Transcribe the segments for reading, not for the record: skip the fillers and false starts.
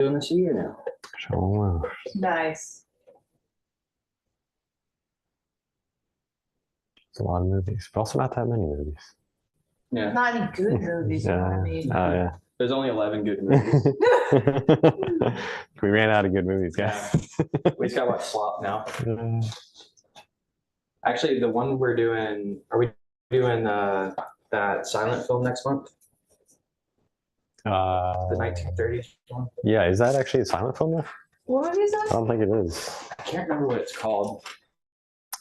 doing this a year now. So, Nice. it's a lot of movies, but also not that many movies. Yeah. Not any good movies, you know what I mean? Yeah. There's only 11 good movies. We ran out of good movies, guys. We just got to watch Slop now. Yeah. Actually, the one we're doing, are we doing that silent film next month? The 1930s one? Yeah, is that actually a silent film though? What movie is I that? don't think it is. I can't remember what it's called.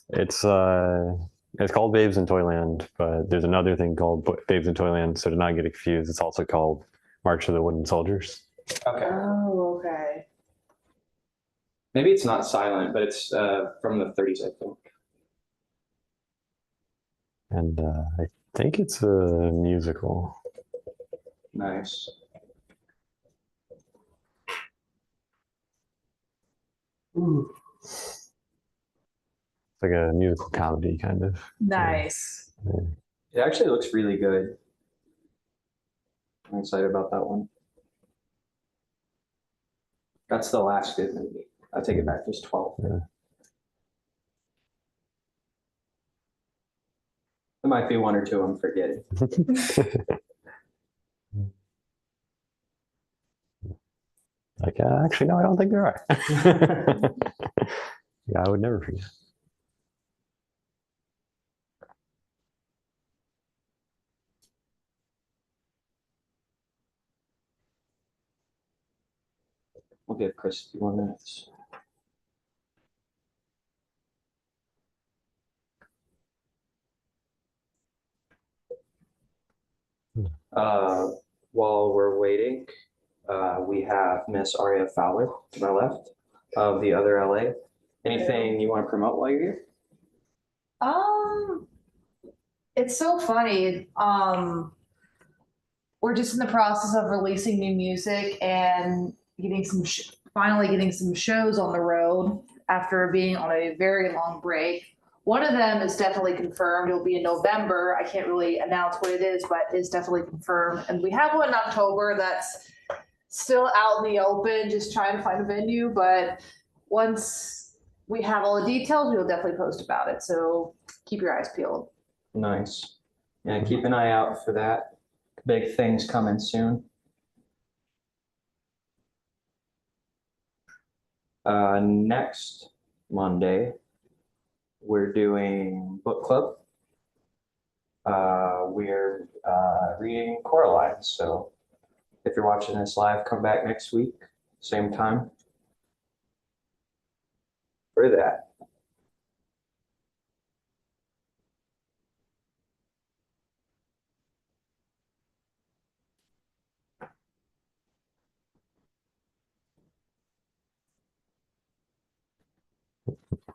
It's called Babes in Toyland, but there's another thing called Babes in Toyland, so to not get confused, it's also called March of the Wooden Soldiers. Okay. Oh, okay. Maybe it's not silent, but it's from the 30s, I think. And I think it's a musical. Nice. Ooh. It's like a musical comedy kind of. Nice. Yeah. It actually looks really good. I'm excited about that one. That's the last good movie. I take it back. There's 12. Yeah. There might be one or two I'm forgetting. Like, actually, no, I don't think there are. Yeah, I would never forget. We'll give Chris a few more minutes. While we're waiting, we have Miss Aria Fowler to my left of the other LA. Anything you want to promote while you're here? It's so funny. We're just in the process of releasing new music and getting finally getting some shows on the road after being on a very long break. One of them is definitely confirmed. It'll be in November. I can't really announce what it is, but it's definitely confirmed. And we have one in October that's still out in the open, just trying to find a venue. But once we have all the details, we'll definitely post about it. So keep your eyes peeled. Nice. Yeah, keep an eye out for that. Big things coming soon. Next Monday, we're doing book club. We're reading Coraline. So if you're watching this live, come back next week, same time for that.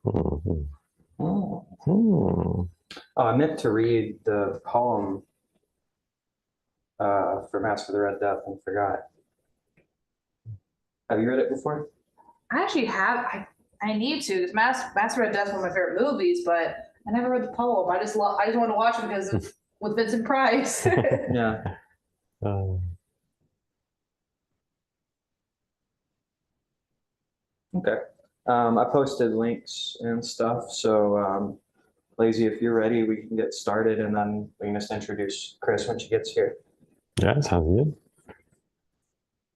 Mhm. Oh. Hmm. Oh, I meant to read the poem for Masque of the Red Death and forgot. Have you read it before? I actually have. I need to. Because Master Red Death's one of my favorite movies, but I never read the poem. I just wanted to watch it because of with Vincent Price. Yeah. Okay. I posted links and stuff. So, Lazy, if you're ready, we can get started and then we can just introduce Chris when she gets here. Yeah, sounds good.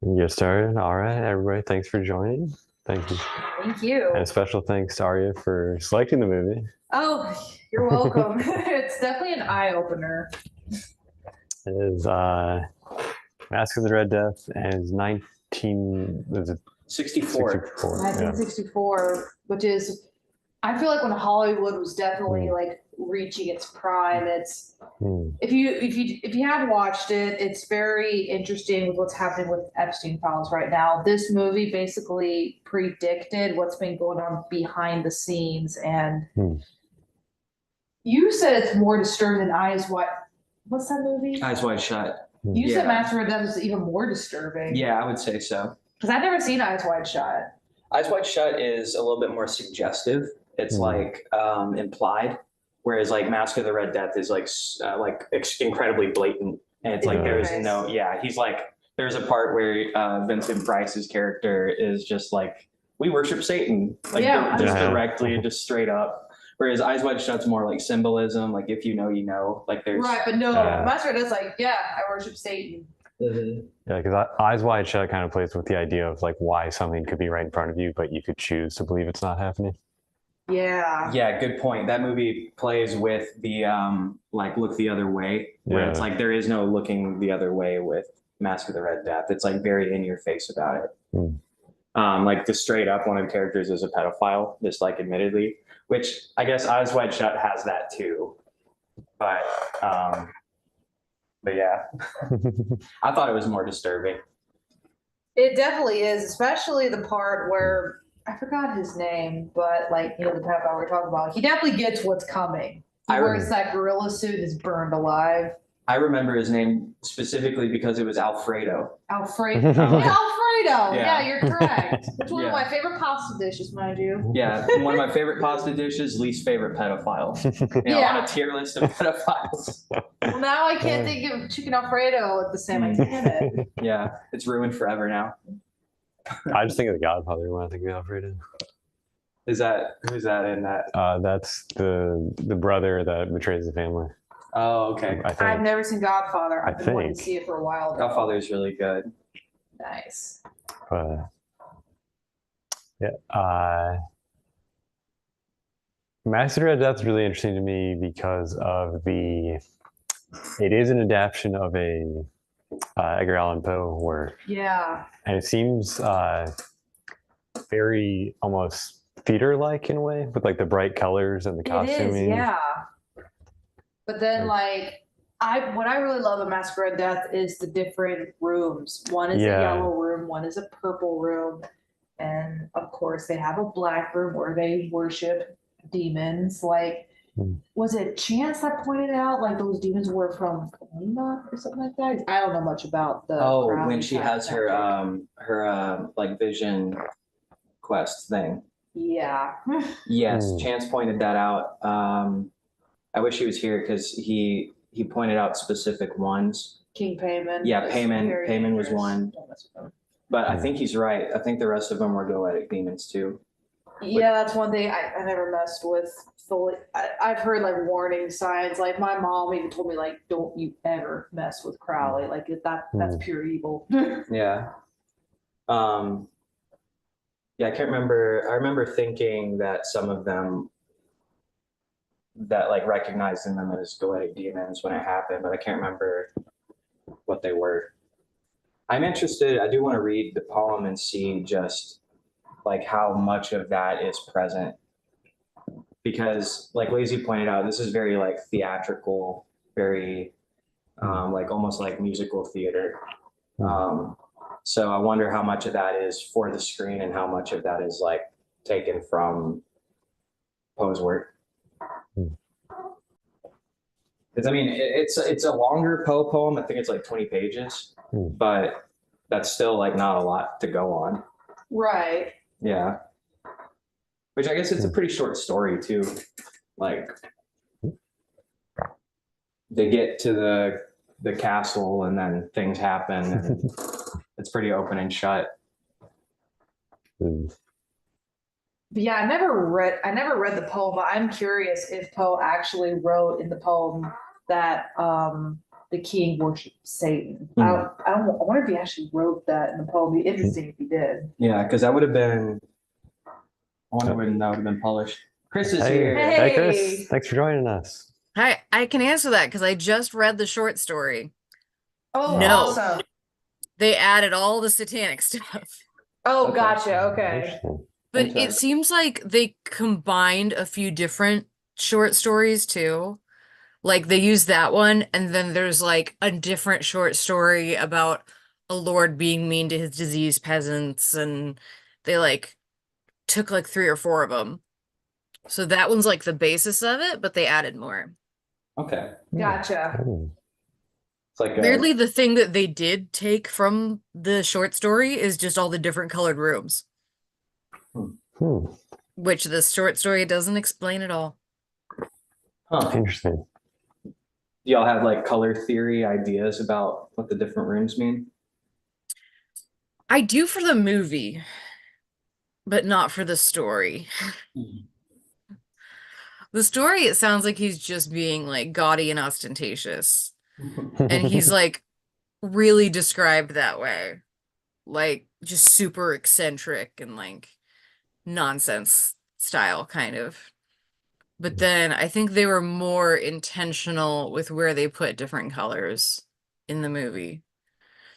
We can get started. All right, everybody, thanks for joining. Thank you. Thank you. And a special thanks to Aria for selecting the movie. Oh, you're welcome. It's definitely an eye opener. It is Masque of the Red Death and is 64. 1964, which is, I feel like when Hollywood was definitely like reaching its prime. It's if you have watched it, it's very interesting with what's happening with Epstein files right now. This movie basically predicted what's been going on behind the scenes, and you said it's more disturbing than Eyes Wide. What's that movie? Eyes Wide Shut. You said Master of Death is even more disturbing. Yeah, I would say so. Because I've never seen Eyes Wide Shut. Eyes Wide Shut is a little bit more suggestive. It's like implied, whereas like Masque of the Red Death is like incredibly blatant, and it's like there's no he's like there's a part where Vincent Price's character is just like, we worship Satan, like Yeah. just Yeah. directly, just straight up. Whereas Eyes Wide Shut's more like symbolism, like if you know, you know. Like there's Right, but no, Yeah. Masque is like, yeah, I worship Satan. Mhm. Yeah, because Eyes Wide Shut kind of plays with the idea of like why something could be right in front of you, but you could choose to believe it's not happening. Yeah. Yeah, good point. That movie plays with the like look the other way, where it's Yeah. like there is no looking the other way with Mask of the Red Death. It's like very in your face about it. Like the straight up one of the characters is a pedophile, just like admittedly, which I guess Eyes Wide Shut has that too. But yeah, I thought it was more disturbing. It definitely is, especially the part where I forgot his name, but like, you know, the pedophile we're talking about, he definitely gets what's coming. He I wears that gorilla suit and is burned alive. I remember his name specifically because it was Alfredo. Alfredo. Oh. Yeah, Alfredo. Yeah. Yeah, you're correct. It's one Yeah. of my favorite pasta dishes, mind you. Yeah, one of my favorite pasta dishes, least favorite pedophile. You know, Yeah. on a tier list of pedophiles. Well, now I can't think of chicken Alfredo at the same. I can't it. Yeah, it's ruined forever now. I just think of The Godfather when I think of Alfredo. Who's that in that? That's the brother that betrays the family. Oh, okay. I think. I've never seen Godfather. I've been wanting to think. see it for a while. though. Godfather is really good. Nice. Yeah. Master Red Death is really interesting to me because of it is an adaptation of a Edgar Allan Poe work, Yeah. and it seems very almost theater-like in a way, with like the bright colors and the It costuming. is, yeah. But then, like, what I really love about Masque of Death is the different rooms. One is Yeah. a yellow room, one is a purple room, and of course they have a black room where they worship demons. Like, was it Chance that pointed out like those demons were from Lima or something like that? I don't know much about the. Oh, Crowley when she type has her magic. like vision quest thing. Yeah. Yes, Chance pointed that out. I wish he was here because he pointed out specific ones. King Payman. Yeah, is Payman very was dangerous. one. Don't mess with him. But I think he's right. I think the rest of them were goetic demons too. Yeah, that's one thing I never messed with fully. I've heard like warning signs. Like my mom even told me like, don't you ever mess with Crowley. Like that's pure evil. Yeah. Yeah, I can't remember. I remember thinking that some of them that like recognizing them as goetic demons when it happened, but I can't remember what they were. I'm interested. I do want to read the poem and see just like how much of that is present. Because like Lazy pointed out, this is very like theatrical, very like almost like musical theater. So I wonder how much of that is for the screen and how much of that is like taken from Poe's work. Because I mean, it's a longer Poe poem. I think it's like 20 pages, but that's still like not a lot to go on. Right. Yeah. Which I guess it's a pretty short story too. Like they get to the castle and then things happen. And it's pretty open and shut. But yeah, I never read the poem, but I'm curious if Poe actually wrote in the poem that the king worshipped Satan. I wonder if he actually wrote that in the poem. It'd be interesting if he did. Yeah, because that would have been. I wonder when that would have been published. Chris is here. Hey, Chris. Thanks for joining us. Hi, I can answer that because I just read the short story. Oh, No. awesome. They added all the satanic stuff. Oh, Okay. gotcha. Okay. But it Interesting. seems like they combined a few different short stories too. Like they used that one, and then there's like a different short story about a lord being mean to his diseased peasants, and they like took like 3 or 4 of them. So that one's like the basis of it, but they added more. Okay. Gotcha. It's like Weirdly, the thing that they did take from the short story is just all the different colored rooms, which the short story doesn't explain at all. Huh. Interesting. Do y'all have like color theory ideas about what the different rooms mean? I do for the movie, but not for the story. The story, it sounds like he's just being like gaudy and ostentatious. And he's like really described that way. Like just super eccentric and like nonsense style kind of. But then I think they were more intentional with where they put different colors in the movie.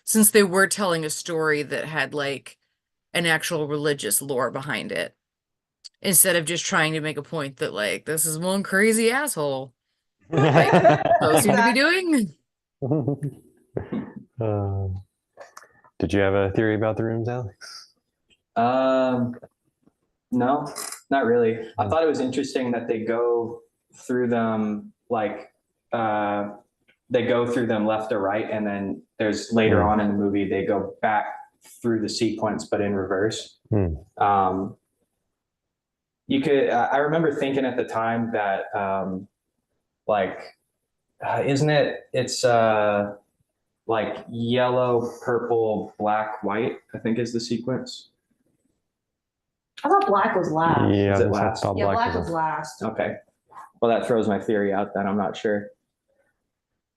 Since they were telling a story that had like an actual religious lore behind it, instead of just trying to make a point that like this is one crazy asshole. Like those seem to be doing. Uh, did you have a theory about the rooms, Alex? No, not really. I thought it was interesting that they go through them like they go through them left to right, and then there's later on in the movie they go back through the sequence but in reverse. You could I remember thinking at the time that like isn't it's like yellow, purple, black, white, I think is the sequence. I thought black was last. Yeah, Is it I last? thought Yeah, black was was last. Okay. Well, that throws my theory out then. I'm not sure.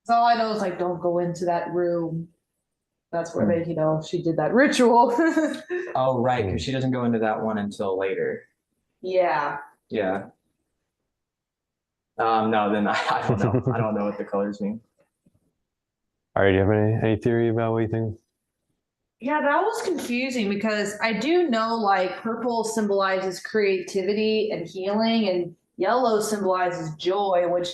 So all I know is like, don't go into that room. That's where they, she did that ritual. Oh, right, because she doesn't go into that one until later. Yeah. Yeah. No, then I don't know. I don't know what the colors mean. All right, do you have any theory about what you think? Yeah, that was confusing because I do know like purple symbolizes creativity and healing, and yellow symbolizes joy, which,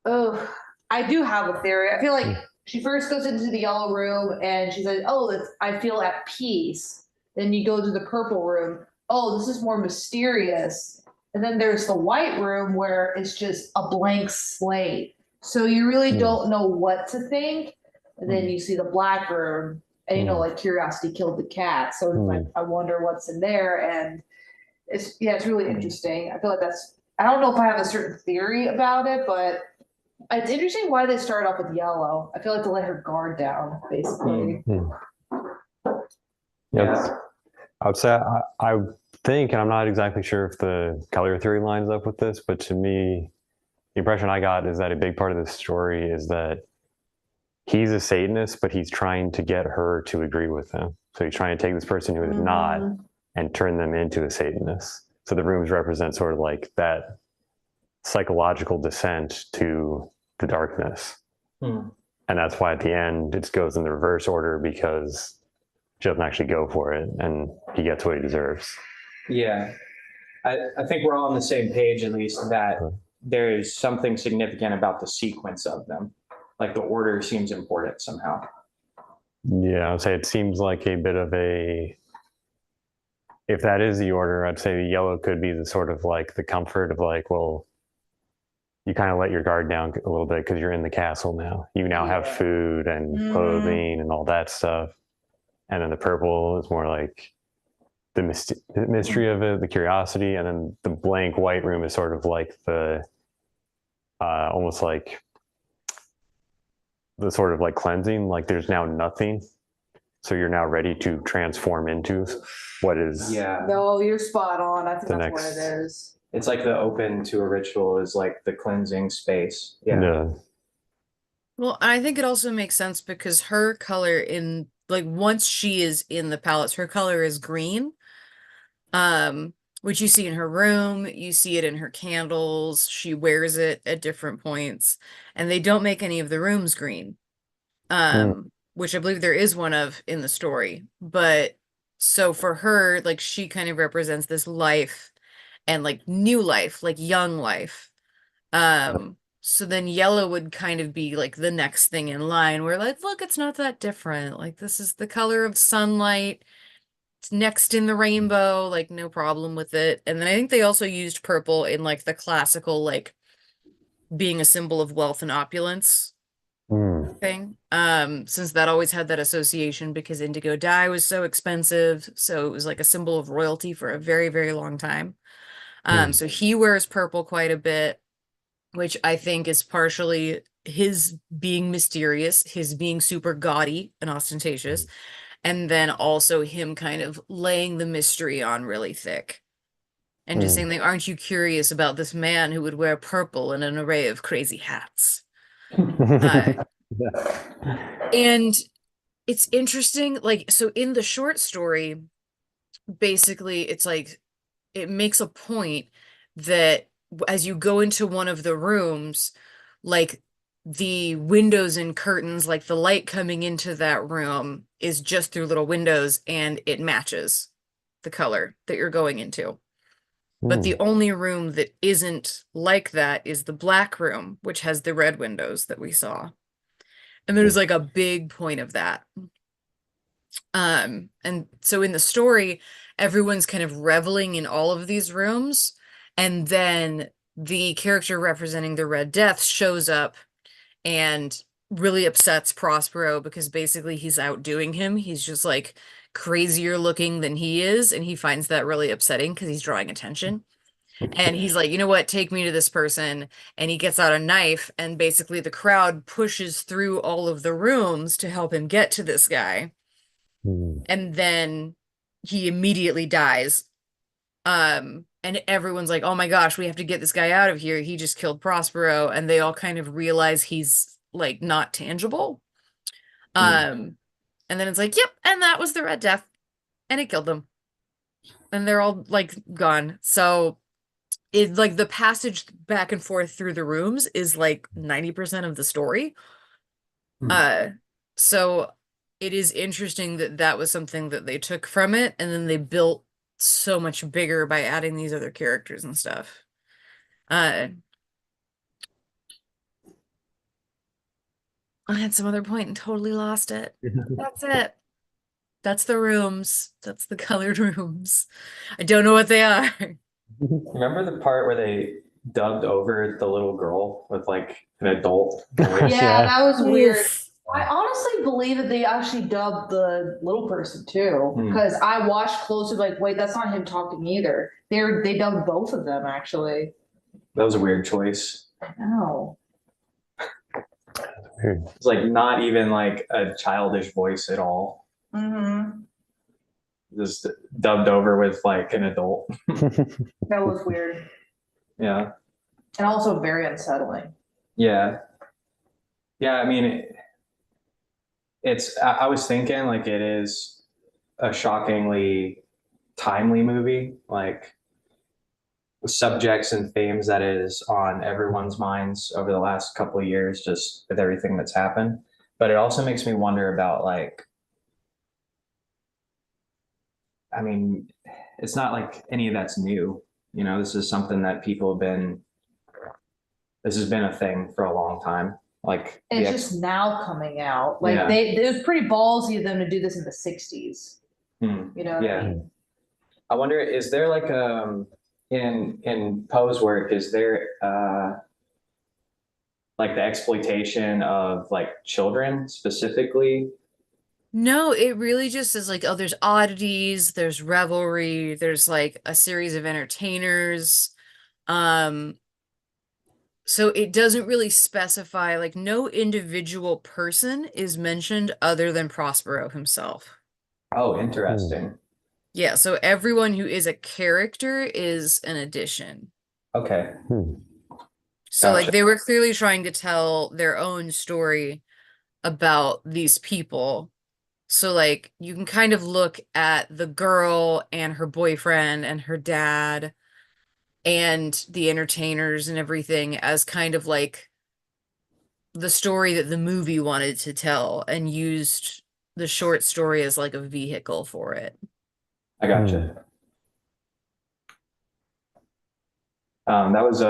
oh, I do have a theory. I feel like she first goes into the yellow room and she says, "Oh, I feel at peace." Then you go to the purple room. Oh, this is more mysterious. And then there's the white room where it's just a blank slate. So you really don't know what to think. And then you see the black room. And like curiosity killed the cat. So it's like, I wonder what's in there. And it's really interesting. I feel like I don't know if I have a certain theory about it, but it's interesting why they start off with yellow. I feel like to let her guard down, basically. Yeah. I would say I think, and I'm not exactly sure if the color theory lines up with this, but to me, the impression I got is that a big part of the story is that he's a Satanist, but he's trying to get her to agree with him. So he's trying to take this person who is not and turn them into a Satanist. So the rooms represent sort of like that psychological descent to the darkness. And that's why at the end it goes in the reverse order, because she doesn't actually go for it and he gets what he deserves. Yeah. I think we're all on the same page, at least, that there is something significant about the sequence of them. Like the order seems important somehow. Yeah, I'd say it seems like a bit of if that is the order, I'd say the yellow could be the sort of like the comfort of like, well, you kind of let your guard down a little bit because you're in the castle now. You now have food and clothing and all that stuff. And then the purple is more like the mystery of it, the curiosity. And then the blank white room is sort of like the almost like the sort of like cleansing, like there's now nothing. So you're now ready to transform into what is. Yeah. No, you're spot on. I think The that's what next- it is. It's like the open to a ritual is like the cleansing space. Yeah. Well, I think it also makes sense because her color in like once she is in the palace, her color is green. Which you see in her room, you see it in her candles, she wears it at different points, and they don't make any of the rooms green. Which I believe there is one of in the story. But so for her, like she kind of represents this life and like new life, like young life. So then yellow would kind of be like the next thing in line where like, look, it's not that different. Like this is the color of sunlight. It's next in the rainbow, like no problem with it. And then I think they also used purple in like the classical, like being a symbol of wealth and opulence thing. Since that always had that association because indigo dye was so expensive. So it was like a symbol of royalty for a very, very long time. So he wears purple quite a bit, which I think is partially his being mysterious, his being super gaudy and ostentatious. and then also him kind of laying the mystery on really thick. And just saying, like, aren't you curious about this man who would wear purple and an array of crazy hats? And it's interesting, like, so in the short story, basically, it's like it makes a point that as you go into one of the rooms, like the windows and curtains, like the light coming into that room is just through little windows and it matches the color that you're going into. But the only room that isn't like that is the black room, which has the red windows that we saw. And there's like a big point of that. And so in the story, everyone's kind of reveling in all of these rooms, and then the character representing the Red Death shows up and really upsets Prospero because basically he's outdoing him. He's just like crazier looking than he is, and he finds that really upsetting because he's drawing attention. And he's like, you know what, take me to this person. And he gets out a knife, and basically the crowd pushes through all of the rooms to help him get to this guy. And then he immediately dies. And everyone's like, oh my gosh, we have to get this guy out of here. He just killed Prospero. And they all kind of realize he's like not tangible. And then it's like, yep, and that was the Red Death. And it killed them. And they're all like gone. So it like the passage back and forth through the rooms is like 90% of the story. So it is interesting that that was something that they took from it, and then they built so much bigger by adding these other characters and stuff. I had some other point and totally lost it. That's it. That's the rooms. That's the colored rooms. I don't know what they are. Remember the part where they dubbed over the little girl with like an adult voice? Yeah, that was weird. Oof. I honestly believe that they actually dubbed the little person too, Hmm. because I watched closely, like, wait, that's not him talking either. They dubbed both of them actually. That was a weird choice. No. Weird. It's like not even like a childish voice at all. Mm-hmm. Just dubbed over with like an adult. That was weird. Yeah. And also very unsettling. Yeah. Yeah. I mean, I was thinking like it is a shockingly timely movie, like subjects and themes that is on everyone's minds over the last couple of years, just with everything that's happened. But it also makes me wonder about like, I mean, it's not like any of that's new. You know, this is something that people this has been a thing for a long time. Like, And it's just now coming out. Like Yeah. it was pretty ballsy of them to do this in the 60s. Hmm. You know what I Yeah. mean? I wonder, is there like in Poe's work, is there like the exploitation of like children specifically? No, it really just is like, oh, there's oddities, there's revelry, there's like a series of entertainers. So it doesn't really specify, like no individual person is mentioned other than Prospero himself. Oh, interesting. Yeah, so everyone who is a character is an addition. Okay. So like Gotcha. they were clearly trying to tell their own story about these people. So like you can kind of look at the girl and her boyfriend and her dad and the entertainers and everything as kind of like the story that the movie wanted to tell, and used the short story as like a vehicle for it. I gotcha. That was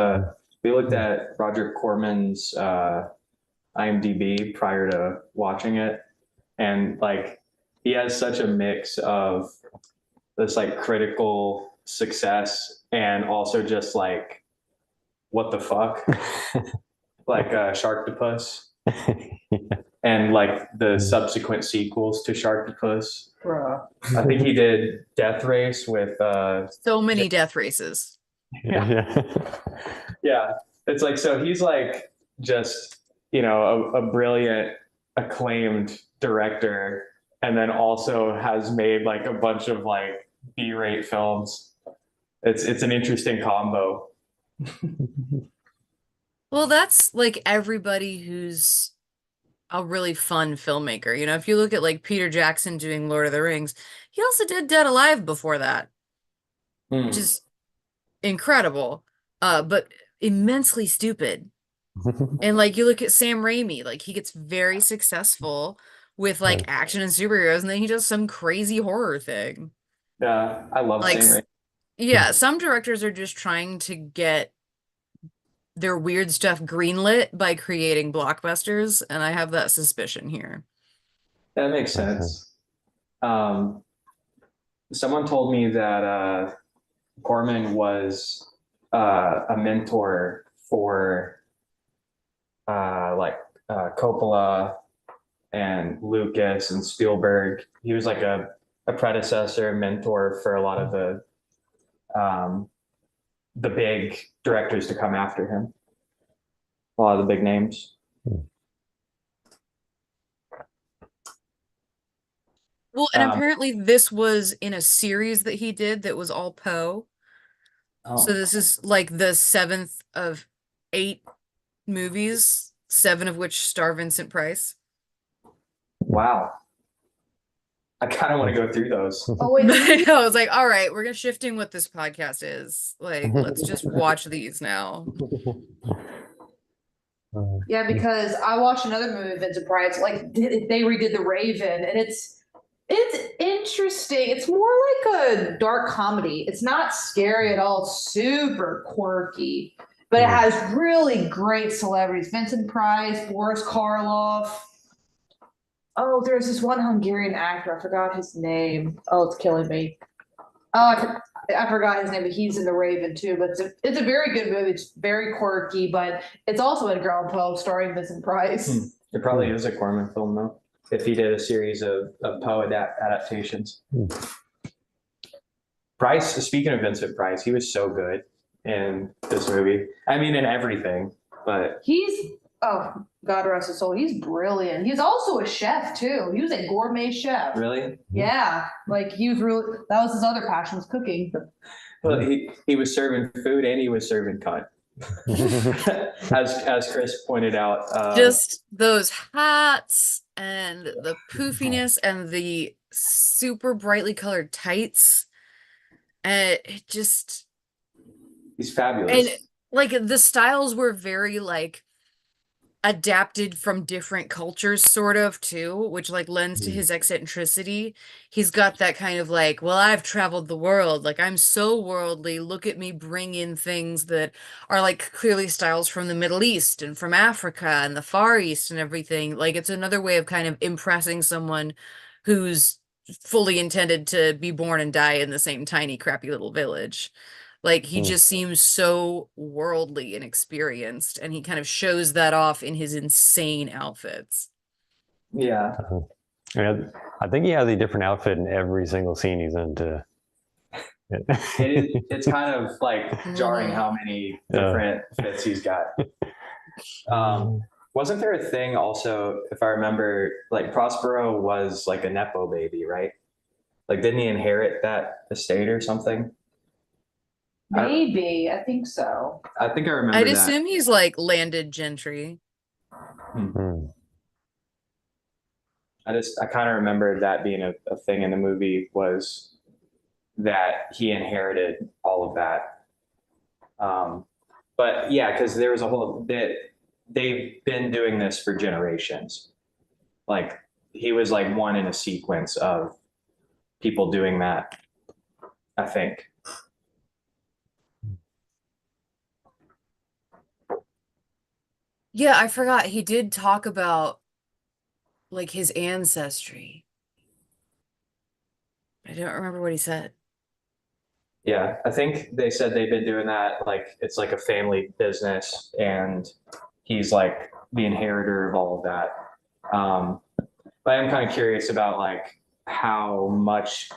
we looked at Roger Corman's IMDb prior to watching it, and like he has such a mix of this like critical success and also just like what the fuck, like Sharktopus and like the subsequent sequels to Sharktopus. Bruh. I think he did Death Race with So many death races. yeah, it's like, so he's like just, you know, a brilliant acclaimed director, and then also has made like a bunch of like B-rate films. It's an interesting combo. Well, that's like everybody who's a really fun filmmaker. You know, if you look at like Peter Jackson doing Lord of the Rings, he also did Dead Alive before that, which is incredible, but immensely stupid. And like you look at Sam Raimi, like he gets very successful with like action and superheroes, and then he does some crazy horror thing. Yeah, I love Like, Sam Raimi. yeah, some directors are just trying to get their weird stuff greenlit by creating blockbusters, and I have that suspicion here. That makes sense. Someone told me that Corman was a mentor for Coppola and Lucas and Spielberg. He was like a predecessor, mentor for a lot of the big directors to come after him. A lot of the big names. Well, and apparently this was in a series that he did that was all Poe. So this is like the 7th of 8 movies, 7 of which star Vincent Price. Wow. I kind of want to go through those. Oh wait, I know, I was like, all right, we're gonna shifting what this podcast is. Like, let's just watch these now. yeah, because I watched another movie of Vincent Price. Like they redid The Raven, and it's interesting. It's more like a dark comedy. It's not scary at all. It's super quirky, but it has really great celebrities: Vincent Price, Boris Karloff. Oh, there's this one Hungarian actor. I forgot his name. Oh, it's killing me. Oh, I forgot his name, but he's in The Raven too. But it's a very good movie. It's very quirky, but it's also in Girl Poe, starring Vincent Price. It probably is a Corman film though, if he did a series of Poe adaptations. Price, speaking of Vincent Price, he was so good in this movie. I mean, in everything, but Oh, God rest his soul. He's brilliant. He's also a chef too. He was a gourmet chef. really, Yeah, like he was really. That was his other passion, was cooking. well, he was serving food and he was serving cunt. as Chris pointed out, Just those hats and the poofiness and the super brightly colored tights. And it just, he's fabulous. and like the styles were very like adapted from different cultures sort of too, which like lends to his eccentricity. He's got that kind of like, well, I've traveled the world, like I'm so worldly, look at me bring in things that are like clearly styles from the Middle East and from Africa and the Far East and everything. Like it's another way of kind of impressing someone who's fully intended to be born and die in the same tiny crappy little village. Like he just seems so worldly and experienced, and he kind of shows that off in his insane outfits. Yeah. Yeah, I think he has a different outfit in every single scene he's in too. It's kind of like jarring how many different fits he's got. Wasn't there a thing also, if I remember, like Prospero was like a Nepo baby, right? Like, didn't he inherit that estate or something? Maybe, I think so. I think I remember I'd that. assume he's like landed gentry. I kind of remember that being a thing in the movie, was that he inherited all of that. But yeah, because there was a whole bit, they've been doing this for generations. Like he was like one in a sequence of people doing that, I think. Yeah, I forgot. He did talk about like his ancestry. I don't remember what he said. Yeah, I think they said they've been doing that. Like it's like a family business, and he's like the inheritor of all of that. But I'm kind of curious about like how much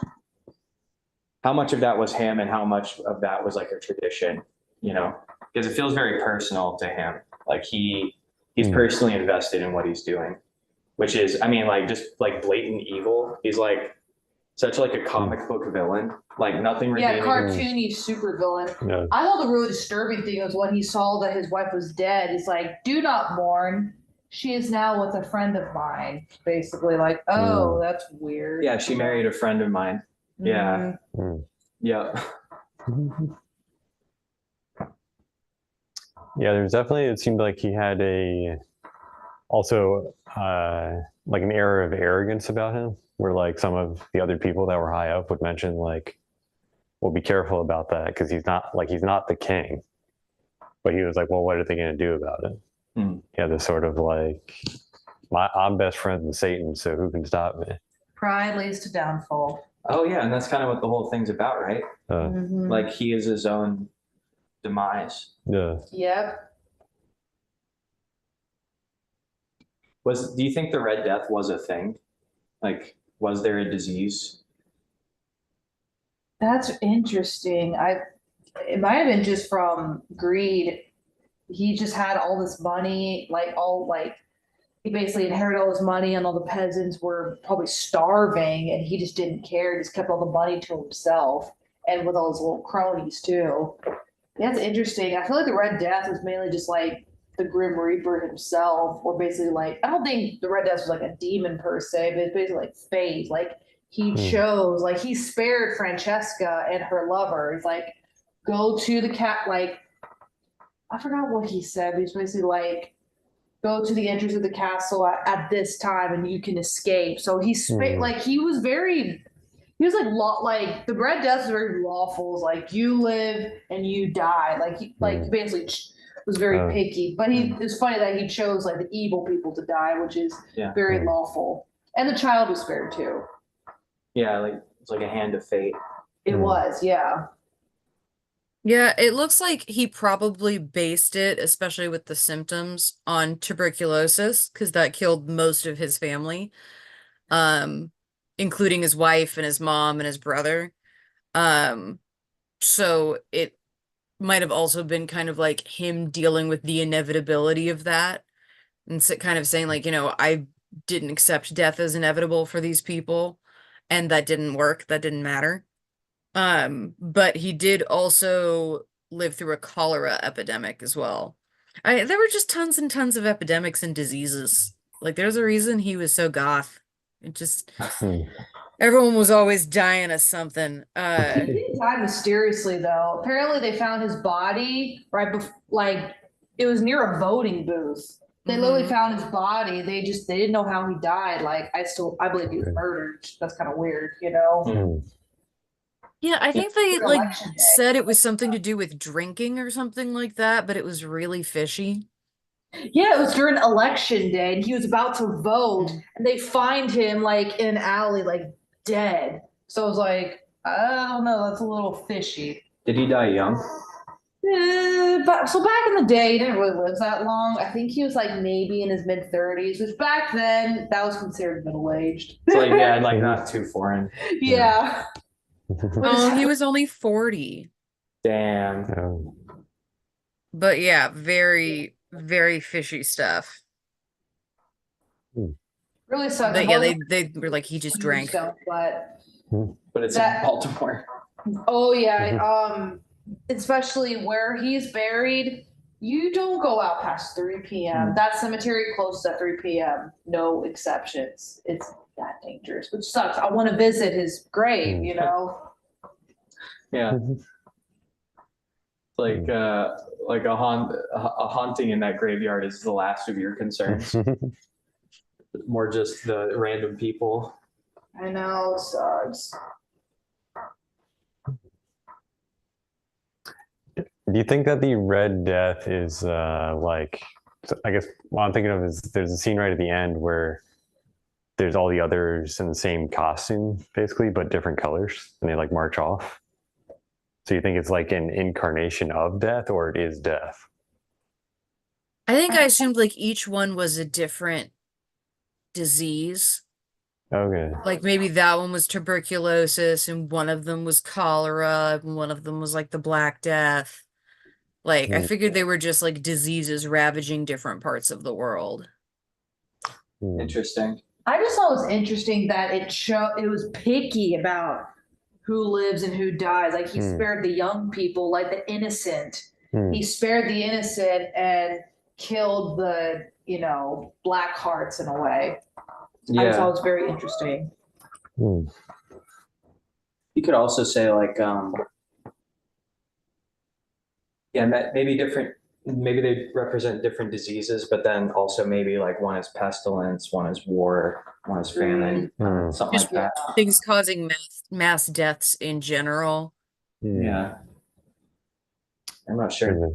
of that was him and how much of that was like a tradition, you know, because it feels very personal to him. Like he's personally invested in what he's doing. which is, I mean, like just like blatant evil. He's like such like a comic book villain, like nothing Yeah, redeeming. cartoony super villain. Yeah. I thought the really disturbing thing was when he saw that his wife was dead. He's like, "Do not mourn. She is now with a friend of mine." Basically, like, oh, that's weird. Yeah, she married a friend of mine. Yeah. Mhm. Yeah. Yeah, there's definitely, it seemed like he had also like an air of arrogance about him, where like some of the other people that were high up would mention like, well, be careful about that because he's not the king. But he was like, well, what are they going to do about it? Yeah, this sort of like, I'm best friends with Satan, so who can stop me? Pride leads to downfall. Oh yeah, and that's kind of what the whole thing's about, right? Mhm. Like he is his own demise. Yeah. Yep. Do you think the Red Death was a thing? Like, was there a disease? That's interesting. It might have been just from greed. He just had all this money, he basically inherited all his money, and all the peasants were probably starving, and he just didn't care. He just kept all the money to himself, and with all his little cronies too. That's interesting. I feel like the Red Death was mainly just like the Grim Reaper himself, or basically like I don't think the Red Death was like a demon per se, but it's basically like fate. Like he chose, like he spared Francesca and her lover. He's like, go to the cat, like I forgot what he said, but he's basically like, go to the entrance of the castle at this time and you can escape. So like he was very, he was like the Red Death is very lawful. It's like you live and you die. Like he basically was very picky. But it's funny that he chose like the evil people to die, which is very lawful. And the child was spared too. Yeah, like it's like a hand of fate. It was, yeah. Yeah, it looks like he probably based it, especially with the symptoms, on tuberculosis, because that killed most of his family, including his wife and his mom and his brother. So it might have also been kind of like him dealing with the inevitability of that, and kind of saying like, I didn't accept death as inevitable for these people, and that didn't work. That didn't matter. But he did also live through a cholera epidemic as well. There were just tons and tons of epidemics and diseases. Like there's a reason he was so goth. It just everyone was always dying of something. He didn't die mysteriously though. Apparently they found his body right before, like it was near a voting booth. They literally found his body. They didn't know how he died. Like I believe he was murdered. That's kind of weird, you know? Yeah, I think they like Election day. said it was something to do with drinking or something like that, but it was really fishy. Yeah, it was during election day, and he was about to vote, and they find him like in an alley, like dead. So I was like, I don't know, that's a little fishy. Did he die young? But so back in the day, he didn't really live that long. I think he was like maybe in his mid-30s, which back then that was considered middle-aged. It's like yeah, like not too foreign. Yeah. Oh, he was only 40. Damn. But yeah, very, very fishy stuff. Really sucks. But yeah, they were like, he just drank. But it's in Baltimore. Oh yeah, especially where he's buried, you don't go out past 3 p.m. That cemetery closes at 3 p.m. No exceptions. It's that dangerous, which sucks. I want to visit his grave, you know? Yeah. Like a haunting in that graveyard is the last of your concerns. More just the random people. I know, it sucks. Do you think that the Red Death is like, I guess what I'm thinking of is there's a scene right at the end where there's all the others in the same costume, basically, but different colors, and they like march off. So you think it's like an incarnation of death, or it is death? I think I assumed like each one was a different disease. Okay. Like maybe that one was tuberculosis, and one of them was cholera, and one of them was like the Black Death. Like I figured they were just like diseases ravaging different parts of the world. Interesting. I just thought it was interesting that it was picky about who lives and who dies. Like he spared the young people, like the innocent. He spared the innocent and killed the, black hearts in a way. I just thought it was very interesting. You could also say like, maybe different, maybe they represent different diseases, but then also maybe like one is pestilence, one is war, one is famine, something like that. Things causing mass deaths in general. Yeah. I'm not sure.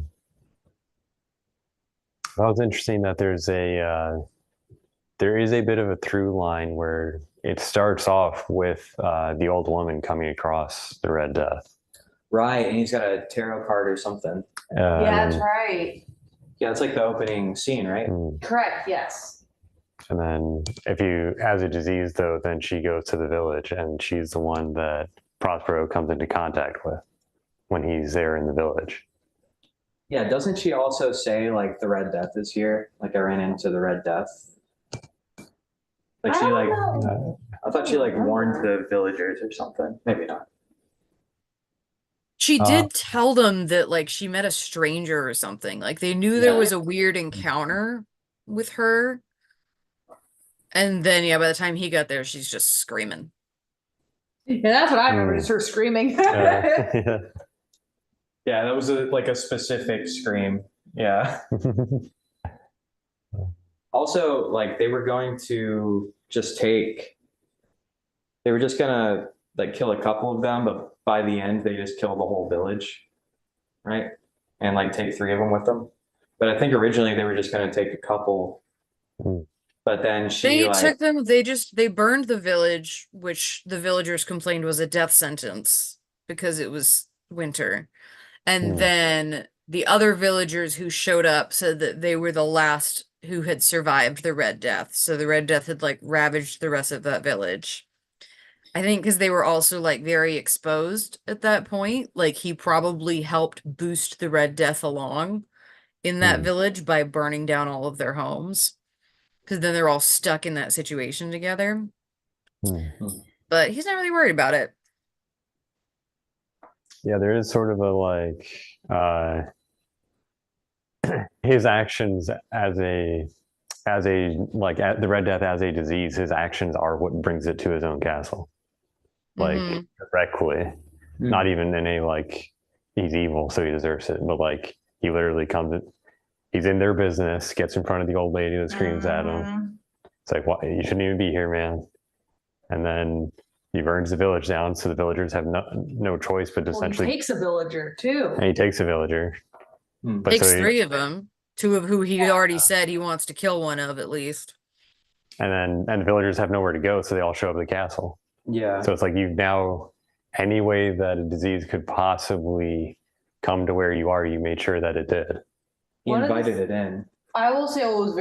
Well, it's interesting that there is a bit of a through line where it starts off with the old woman coming across the Red Death. Right, and he's got a tarot card or something. Yeah, that's right. Yeah, it's like the opening scene, right? Correct, yes. And then if you, as a disease though, then she goes to the village and she's the one that Prospero comes into contact with when he's there in the village. Yeah, doesn't she also say like the Red Death is here? Like I ran into the Red Death. Like she like, I thought she like warned the villagers or something. Maybe not. She did tell them that like she met a stranger or something. Like they knew there was a weird encounter with her. And then by the time he got there, she's just screaming. Yeah, that's what I remember, is her screaming. Yeah, that was like a specific scream. Yeah. Also, like they were just gonna like kill a couple of them, but by the end they just killed the whole village, right? And like take 3 of them with them. But I think originally they were just gonna take a couple. But then took them, they burned the village, which the villagers complained was a death sentence because it was winter. And then the other villagers who showed up said that they were the last who had survived the Red Death. So the Red Death had like ravaged the rest of that village. I think because they were also like very exposed at that point. Like he probably helped boost the Red Death along in that village by burning down all of their homes. Because then they're all stuck in that situation together. But he's not really worried about it. Yeah, there is sort of a like his actions as the Red Death as a disease, his actions are what brings it to his own castle. Like directly. Not even in a like he's evil, so he deserves it, but like he literally he's in their business, gets in front of the old lady that screams at him. It's like, what? You shouldn't even be here, man. And then he burns the village down, so the villagers have no choice but to essentially. He takes a villager too. And he takes a villager. But takes 3 of them, 2 of who he already said he wants to kill one of at least. And the villagers have nowhere to go, so they all show up at the castle. Yeah. So it's like you've now, any way that a disease could possibly come to where you are, you made sure that it did. He invited it in. I will say it was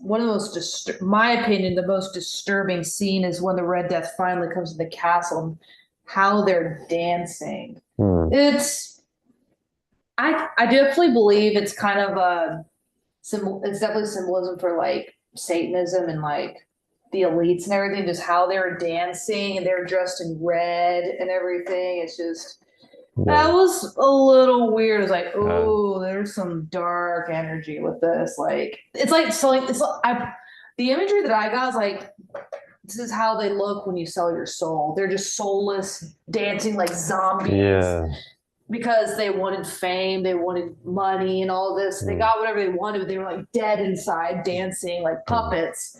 one of the most, my opinion, the most disturbing scene is when the Red Death finally comes to the castle and how they're dancing. I definitely believe it's kind of it's definitely symbolism for like Satanism and like the elites and everything, just how they're dancing and they're dressed in red and everything. It's just, that was a little weird. It's like, oh, there's some dark energy with this. Like, it's like selling, the imagery that I got is like, this is how they look when you sell your soul. They're just soulless, dancing like zombies. Yeah. Because they wanted fame, they wanted money and all this. They got whatever they wanted, but they were like dead inside, dancing like puppets.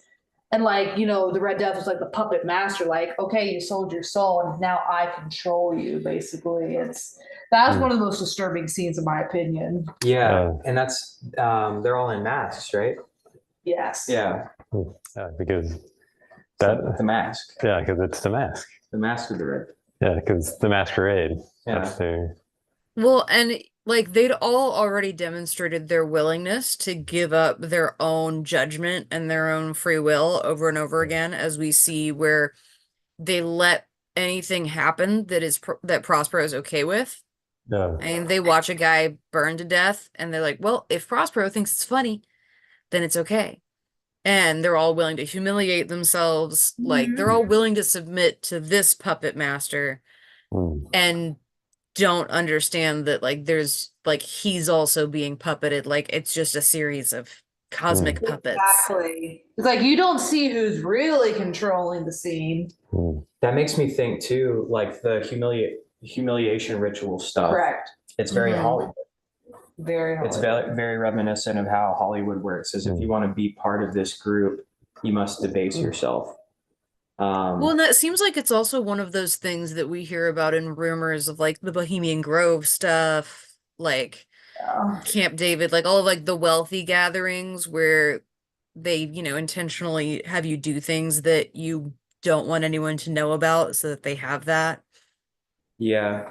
And like, the Red Death was like the puppet master, like, okay, you sold your soul and now I control you, basically. That's one of the most disturbing scenes in my opinion. Yeah. And that's, they're all in masks, right? Yes. Yeah. Because the mask. Yeah, because it's the mask. The mask of the Red. Yeah, because the masquerade. Yeah. Well, and like they'd all already demonstrated their willingness to give up their own judgment and their own free will over and over again, as we see where they let anything happen that Prospero is okay with. Yeah. And they watch a guy burn to death and they're like, well, if Prospero thinks it's funny, then it's okay. and they're all willing to humiliate themselves. Like they're all willing to submit to this puppet master Mm. and don't understand that like there's like he's also being puppeted. Like it's just a series of cosmic puppets. Exactly. It's like you don't see who's really controlling the scene. Mm. That makes me think too, like the humiliation ritual stuff. Correct. It's very Mhm. Hollywood. Very It's Hollywood. very reminiscent of how Hollywood works. Is if you want to be part of this group, you must debase yourself. Well, and that seems like it's also one of those things that we hear about in rumors of like the Bohemian Grove stuff, like Yeah. Camp David, like all of like the wealthy gatherings where they, intentionally have you do things that you don't want anyone to know about so that they have that. Yeah,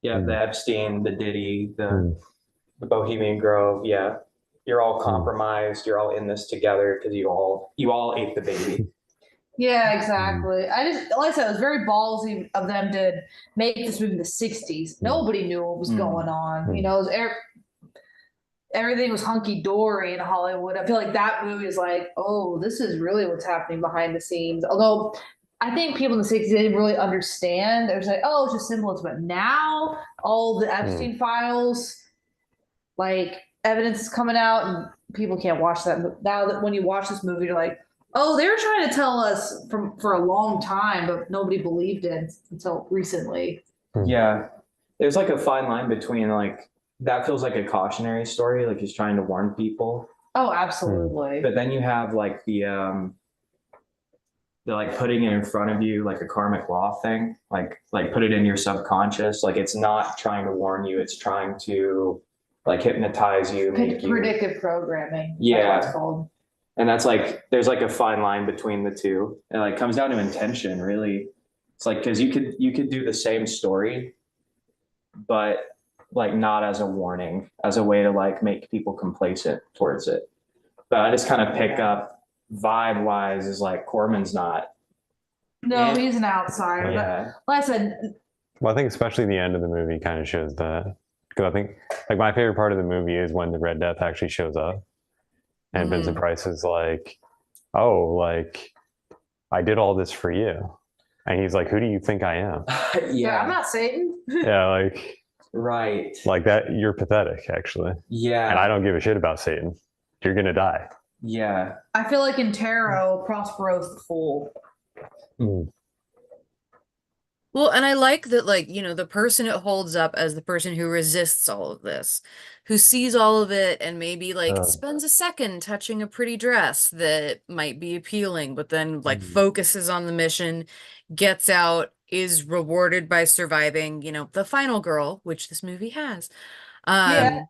yeah. The Mm. Epstein, the Diddy, Mm. the Bohemian Grove. Yeah, you're all compromised. You're all in this together because you all ate the baby. Yeah, exactly. I just, like I said, it was very ballsy of them to make this movie in the 60s. Nobody knew what was going on. You know, it was everything was hunky dory in Hollywood. I feel like that movie is like, oh, this is really what's happening behind the scenes. Although I think people in the 60s didn't really understand. It was like, oh, it's just symbolism. But now all the Epstein files, like evidence is coming out, and people can't watch that. Now that when you watch this movie, you're like, oh, they were trying to tell us for a long time, but nobody believed it until recently. Yeah, there's like a fine line between like that feels like a cautionary story, like he's trying to warn people, Oh, absolutely. but then you have like the like putting it in front of you like a karmic law thing, like put it in your subconscious. Like it's not trying to warn you, it's trying to like hypnotize you, make you. Predictive programming. Yeah. That's what it's called. And that's like there's like a fine line between the two. It like comes down to intention, really. It's like because you could do the same story, but like not as a warning, as a way to like make people complacent towards it. But I just kind of pick up vibe wise is like Corman's not. No, Yeah. he's an outsider. Yeah. But like I said, Well, I think especially the end of the movie kind of shows that. Because I think like my favorite part of the movie is when the Red Death actually shows up, and Vincent Price is like, "Oh, like I did all this for you," and he's like, "Who do you think I am?" yeah, I'm not Satan. Yeah, like Right. that. You're pathetic, actually, and Yeah. I don't give a shit about Satan. You're gonna die. Yeah. I feel like in tarot, Prospero's the fool. Well, and I like that, like, the person it holds up as the person who resists all of this, who sees all of it and maybe like spends a second touching a pretty dress that might be appealing, but then like focuses on the mission, gets out, is rewarded by surviving, the final girl, which this movie has. Yeah.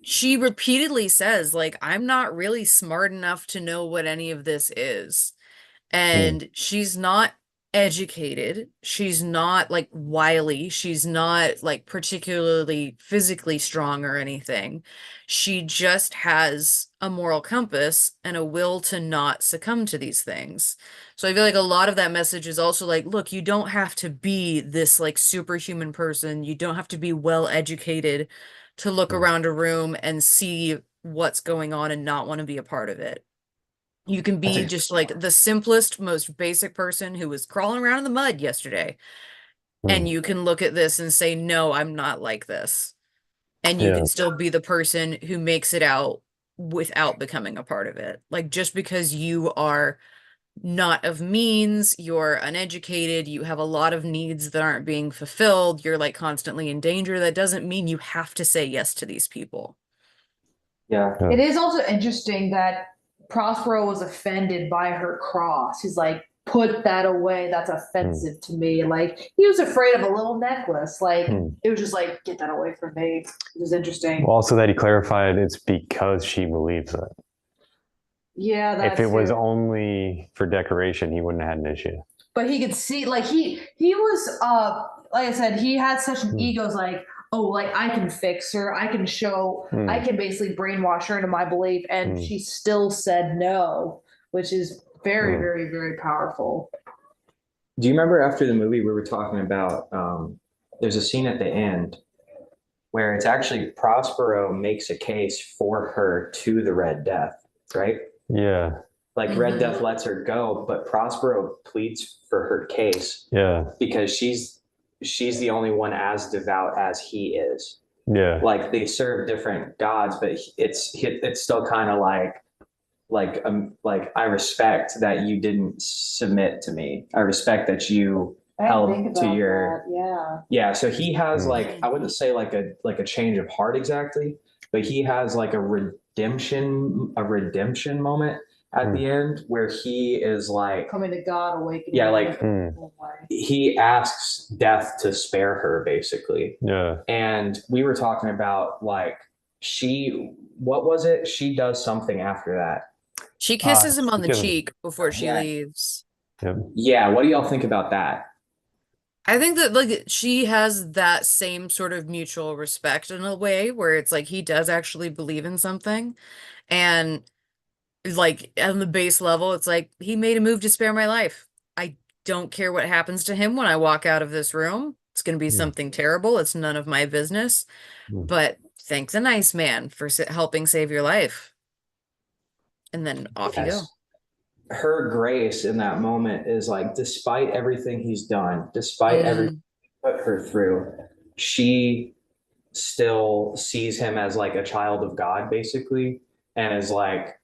She repeatedly says, like, I'm not really smart enough to know what any of this is. And she's not educated. She's not like wily. She's not like particularly physically strong or anything. She just has a moral compass and a will to not succumb to these things. So I feel like a lot of that message is also like, look, you don't have to be this like superhuman person. You don't have to be well educated to look around a room and see what's going on and not want to be a part of it. You can be just like the simplest, most basic person who was crawling around in the mud yesterday. And you can look at this and say, no, I'm not like this. And you can still be the person who makes it out without becoming a part of it. Like just because you are not of means, you're uneducated, you have a lot of needs that aren't being fulfilled, you're like constantly in danger. That doesn't mean you have to say yes to these people. Yeah. It is also interesting that Prospero was offended by her cross. He's like, put that away. That's offensive to me. Like he was afraid of a little necklace. Like it was just like, get that away from me. It was interesting. Well, also that he clarified it's because she believes it. Yeah, that's if it was only for decoration, he wouldn't have had an issue. But he could see, like he was, like I said, he had such an ego. Like, oh, like I can fix her. I can show. I can basically brainwash her into my belief, and she still said no, which is very, very, very powerful. Do you remember after the movie we were talking about? There's a scene at the end where it's actually Prospero makes a case for her to the Red Death, right? Yeah. Like Red Death lets her go, but Prospero pleads for her case Yeah. because she's the only one as devout as he is. Yeah. Like they serve different gods, but it's still kind of like I respect that you didn't submit to me. I respect that you held to your yeah. So he has like, I wouldn't say like a change of heart exactly, but he has like a redemption moment at the end where he is like Coming to God, awakening. yeah, like he asks death to spare her basically. Yeah. And we were talking about like what was it? She does something after that. She kisses him on the because- cheek before she Yeah. leaves. Yep. Yeah, what do y'all think about that? I think that like she has that same sort of mutual respect in a way where it's like he does actually believe in something. And like on the base level, it's like he made a move to spare my life. I don't care what happens to him when I walk out of this room. It's going to be something terrible. It's none of my business. But thanks a nice man for helping save your life. And then off you go. Yes. Her grace in that moment is like, despite everything he's done, despite everything he put her through, she still sees him as like a child of God, basically, and is like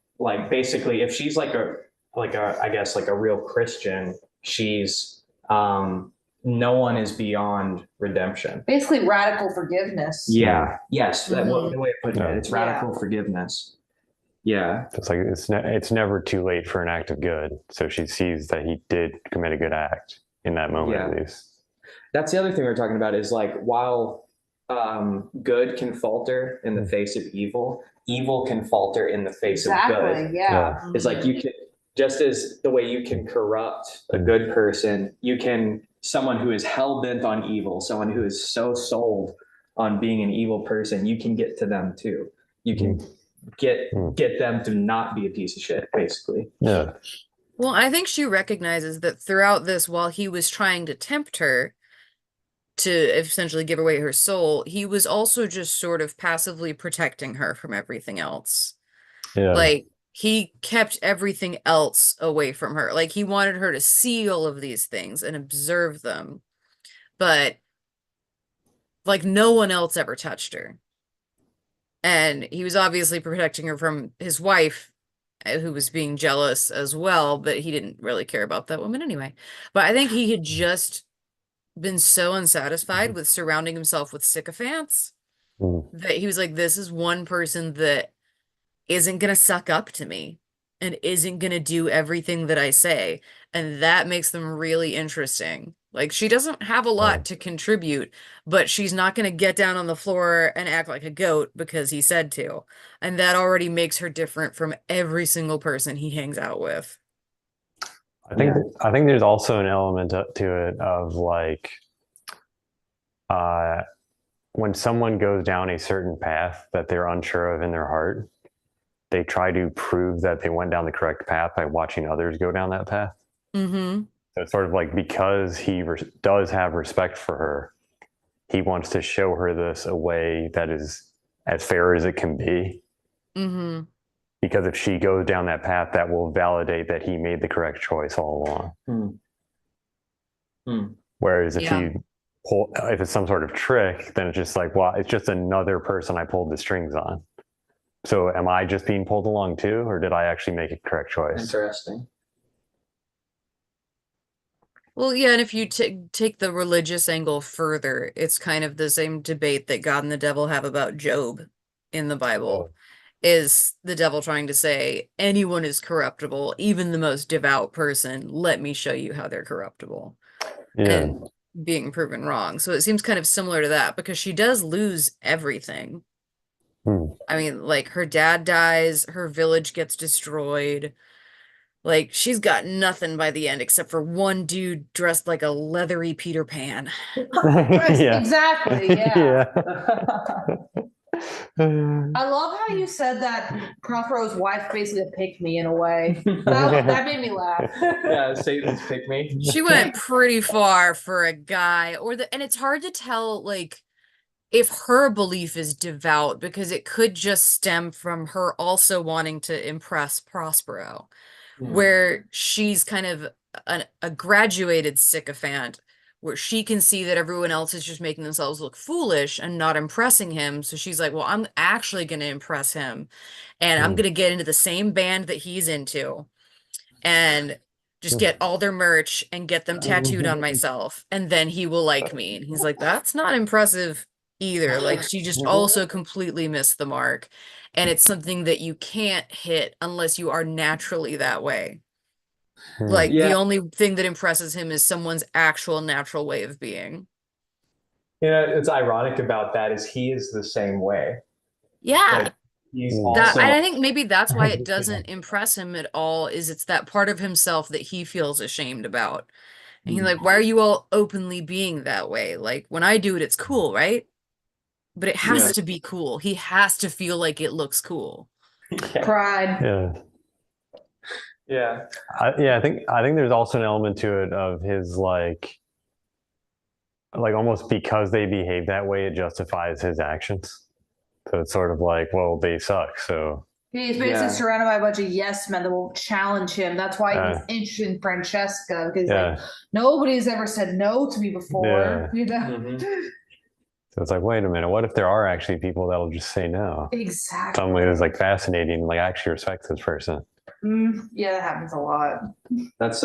basically, if she's like a I guess like a real Christian, she's no one is beyond redemption. Basically, radical forgiveness. Yeah. Yes. That Mhm. the way of putting it. It's radical forgiveness. Yeah. It's like it's never too late for an act of good. So she sees that he did commit a good act in that moment, Yeah. at least. That's the other thing we we're talking about is like, while good can falter in the face of evil, evil can falter in the face of good. Exactly. Yeah. It's like you can, just as the way you can corrupt a good person, you can, someone who is hell bent on evil, someone who is so sold on being an evil person, you can get to them too. You can get them to not be a piece of shit, basically. Yeah. Well, I think she recognizes that throughout this, while he was trying to tempt her to essentially give away her soul, he was also just sort of passively protecting her from everything else. Yeah. Like he kept everything else away from her. Like he wanted her to see all of these things and observe them. But like no one else ever touched her. And he was obviously protecting her from his wife, who was being jealous as well, but he didn't really care about that woman anyway. But I think he had just been so unsatisfied with surrounding himself with sycophants that he was like, this is one person that isn't going to suck up to me and isn't going to do everything that I say. And that makes them really interesting. Like she doesn't have a lot to contribute, but she's not going to get down on the floor and act like a goat because he said to. And that already makes her different from every single person he hangs out with. I think there's also an element to it of like when someone goes down a certain path that they're unsure of in their heart, they try to prove that they went down the correct path by watching others go down that path. Mm-hmm. So it's sort of like, because he does have respect for her, he wants to show her this a way that is as fair as it can be. Mm-hmm. Because if she goes down that path, that will validate that he made the correct choice all along. Whereas if if it's some sort of trick, then it's just like, well, it's just another person I pulled the strings on. So am I just being pulled along too, or did I actually make a correct choice? Interesting. Well, yeah, and if you take the religious angle further, it's kind of the same debate that God and the devil have about Job in the Bible. Is the devil trying to say anyone is corruptible, even the most devout person? Let me show you how they're corruptible. Yeah. And being proven wrong. So it seems kind of similar to that because she does lose everything. I mean, like her dad dies, her village gets destroyed. Like she's got nothing by the end except for one dude dressed like a leathery Peter Pan. Exactly. Yeah. Yeah. I love how you said that Prospero's wife basically picked me in a way. That made me laugh. Yeah, Satan's pick me. She went pretty far for a guy, and it's hard to tell, like, if her belief is devout, because it could just stem from her also wanting to impress Prospero, where she's kind of a graduated sycophant, where she can see that everyone else is just making themselves look foolish and not impressing him. So she's like, well, I'm actually going to impress him, and I'm Hmm. going to get into the same band that he's into and just get all their merch and get them tattooed on myself, and then he will like me. And he's like, that's not impressive either. Like, she just also completely missed the mark. And it's something that you can't hit unless you are naturally that way. Like, Yeah. the only thing that impresses him is someone's actual natural way of being. Yeah, it's ironic about that is he is the same way. Yeah. Like he's That, also and I think maybe that's why it doesn't impress him at all, is it's that part of himself that he feels ashamed about. And he's like, why are you all openly being that way? Like, when I do it, it's cool, right? But it has Yeah. to be cool. He has to feel like it looks cool. Yeah. Pride. Yeah. Yeah. Yeah, I think there's also an element to it of his like almost because they behave that way, it justifies his actions. So it's sort of like, well, they suck. So He's basically Yeah. surrounded by a bunch of yes men that will challenge him. That's why he's interested in Francesca, because yeah, like nobody's ever said no to me before. You know? Mhm. so it's like, wait a minute, what if there are actually people that'll just say no? Exactly. Suddenly it's like fascinating, like actually respect this person. Yeah, that happens a lot. That's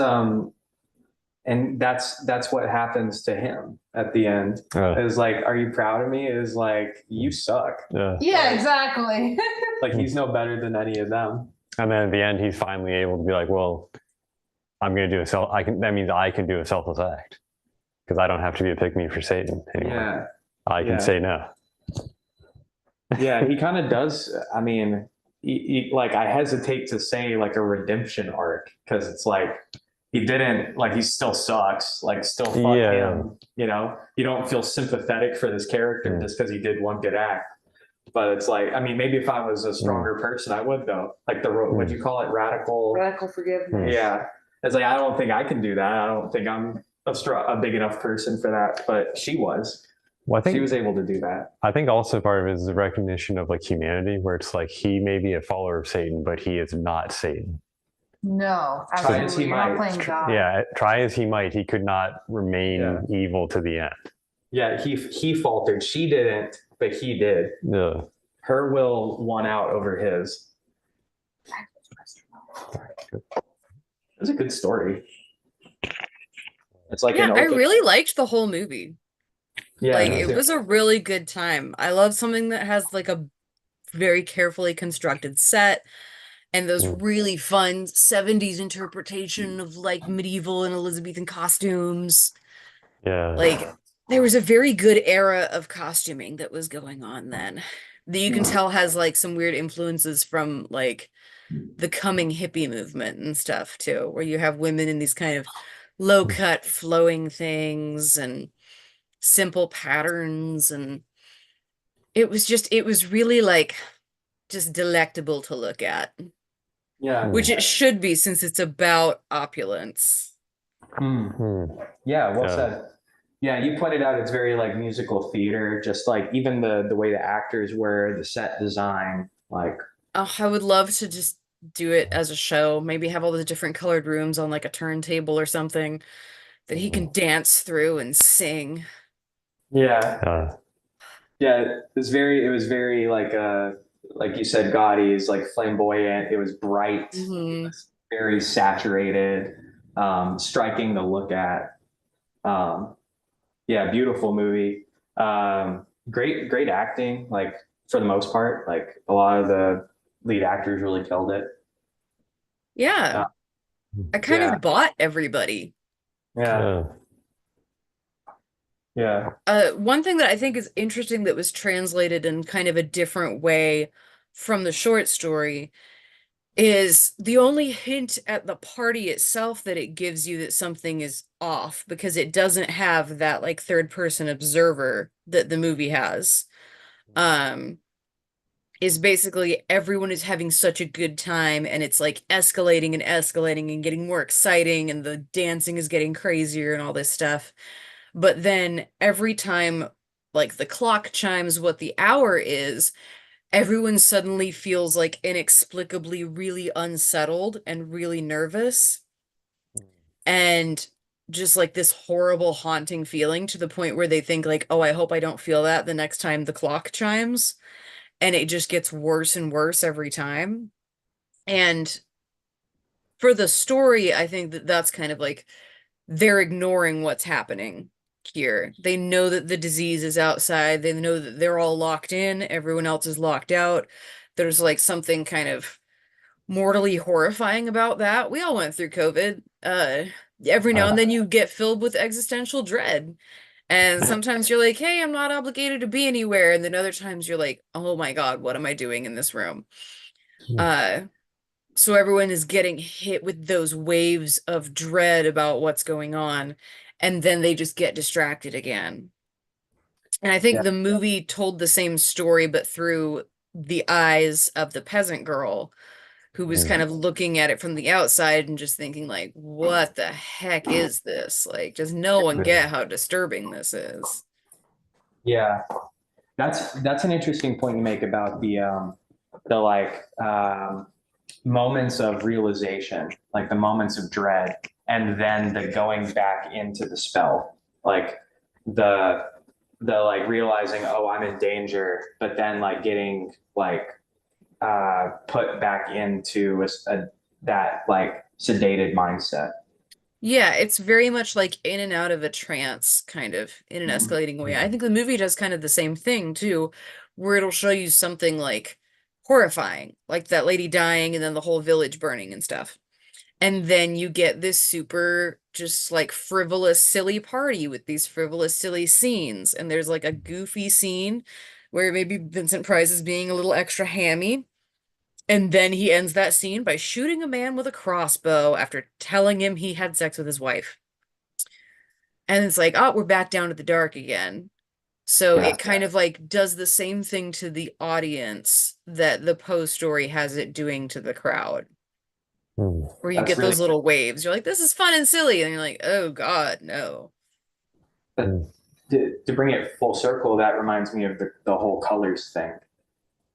and that's what happens to him at the end. Is like, are you proud of me? Is like, you suck. Yeah. Yeah, exactly. Like he's no better than any of them. And then at the end, he's finally able to be like, well, I'm going to do a self. That means I can do a selfless act because I don't have to be a pick me for Satan anymore. Yeah. I can say no. Yeah, he kind of does. I mean, like I hesitate to say like a redemption arc because it's like he didn't, like he still sucks, like still fuck him. You know, you don't feel sympathetic for this character just because he did one good act. But it's like, I mean, maybe if I was a stronger person, I would though. Like what'd you call it? Radical. Radical forgiveness. Yeah, it's like I don't think I can do that. I don't think I'm a big enough person for that. But she was. Well, I think she was able to do that. I think also part of it is the recognition of like humanity, where it's like he may be a follower of Satan, but he is not Satan. No, Try as he absolutely. You're not might. playing God. Yeah, try as he might, he could not remain evil to the end. Yeah, he faltered. She didn't, but he did. Yeah. Her will won out over his. It's a good story. It's like Yeah, an I open, really liked the whole movie. yeah, Like, me it too. was a really good time. I love something that has like a very carefully constructed set and those really fun 70s interpretation of like medieval and Elizabethan costumes. Yeah. Like, there was a very good era of costuming that was going on then that you can tell has like some weird influences from like the coming hippie movement and stuff too, where you have women in these kind of low cut flowing things and simple patterns, and it was really like just delectable to look at, Yeah. which it should be since it's about opulence. Yeah, well said. Yeah, you pointed out it's very like musical theater, just like even the way the actors were, the set design, like Oh, I would love to just do it as a show, maybe have all the different colored rooms on like a turntable or something that he can dance through and sing. yeah. Yeah, it was very like you said, gaudy, is like flamboyant, it was bright, it was very saturated, striking to look at. Yeah, beautiful movie. Great acting, like for the most part. Like a lot of the lead actors really killed it. Yeah. I kind of bought everybody. Yeah. Yeah. One thing that I think is interesting that was translated in kind of a different way from the short story is the only hint at the party itself that it gives you that something is off, because it doesn't have that like third person observer that the movie has. Is basically everyone is having such a good time and it's like escalating and escalating and getting more exciting and the dancing is getting crazier and all this stuff. But then every time like the clock chimes what the hour is, everyone suddenly feels like inexplicably really unsettled and really nervous. And just like this horrible haunting feeling to the point where they think like, oh, I hope I don't feel that the next time the clock chimes. And it just gets worse and worse every time. And for the story, I think that that's kind of like they're ignoring what's happening here. They know that the disease is outside. They know that they're all locked in. Everyone else is locked out. There's like something kind of mortally horrifying about that. We all went through COVID. Every now and then you get filled with existential dread. And sometimes you're like, hey, I'm not obligated to be anywhere. And then other times you're like, oh my God, what am I doing in this room? So everyone is getting hit with those waves of dread about what's going on. And then they just get distracted again. And I think Yeah. the movie told the same story, but through the eyes of the peasant girl who was kind of looking at it from the outside and just thinking like, what the heck is this? Like, does no one get how disturbing this is? Yeah, that's an interesting point to make about the like moments of realization, like the moments of dread, and then the going back into the spell, like the like realizing, oh, I'm in danger, but then like getting like put back into that like sedated mindset. Yeah, it's very much like in and out of a trance, kind of in an escalating way. I think the movie does kind of the same thing too, where it'll show you something like horrifying, like that lady dying and then the whole village burning and stuff. And then you get this super just like frivolous, silly party with these frivolous, silly scenes. And there's like a goofy scene where maybe Vincent Price is being a little extra hammy. And then he ends that scene by shooting a man with a crossbow after telling him he had sex with his wife. And it's like, oh, we're back down to the dark again. So Yeah. it kind of like does the same thing to the audience that the Poe story has it doing to the crowd. Where you That's get really those little waves. You're like, this is fun and silly. And you're like, oh God, no. to bring it full circle. That reminds me of the whole colors thing.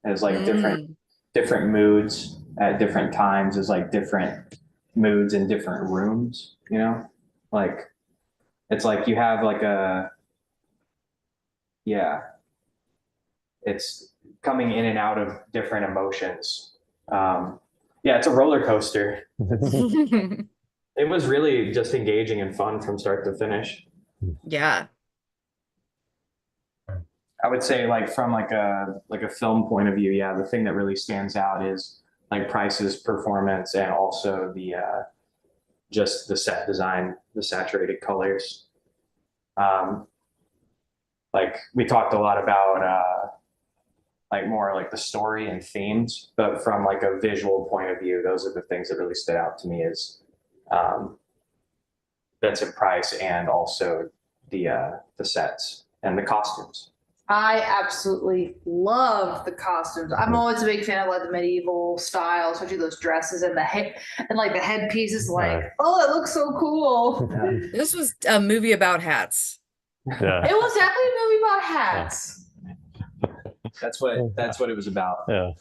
As like different moods at different times is like different moods in different rooms, you know? Like it's like you have like yeah, it's coming in and out of different emotions. Yeah, it's a roller coaster. It was really just engaging and fun from start to finish. Yeah. I would say like from like a film point of view, yeah, the thing that really stands out is like Price's performance and also the just the set design, the saturated colors. Like we talked a lot about like more like the story and themes, but from like a visual point of view, those are the things that really stood out to me is Vincent Price and also the sets and the costumes. I absolutely love the costumes. I'm always a big fan of like the medieval style, especially those dresses and the head and like the headpieces. Like, oh, it looks so cool. This was a movie about hats. Yeah. It was definitely a movie about hats. That's what it was about. Yeah.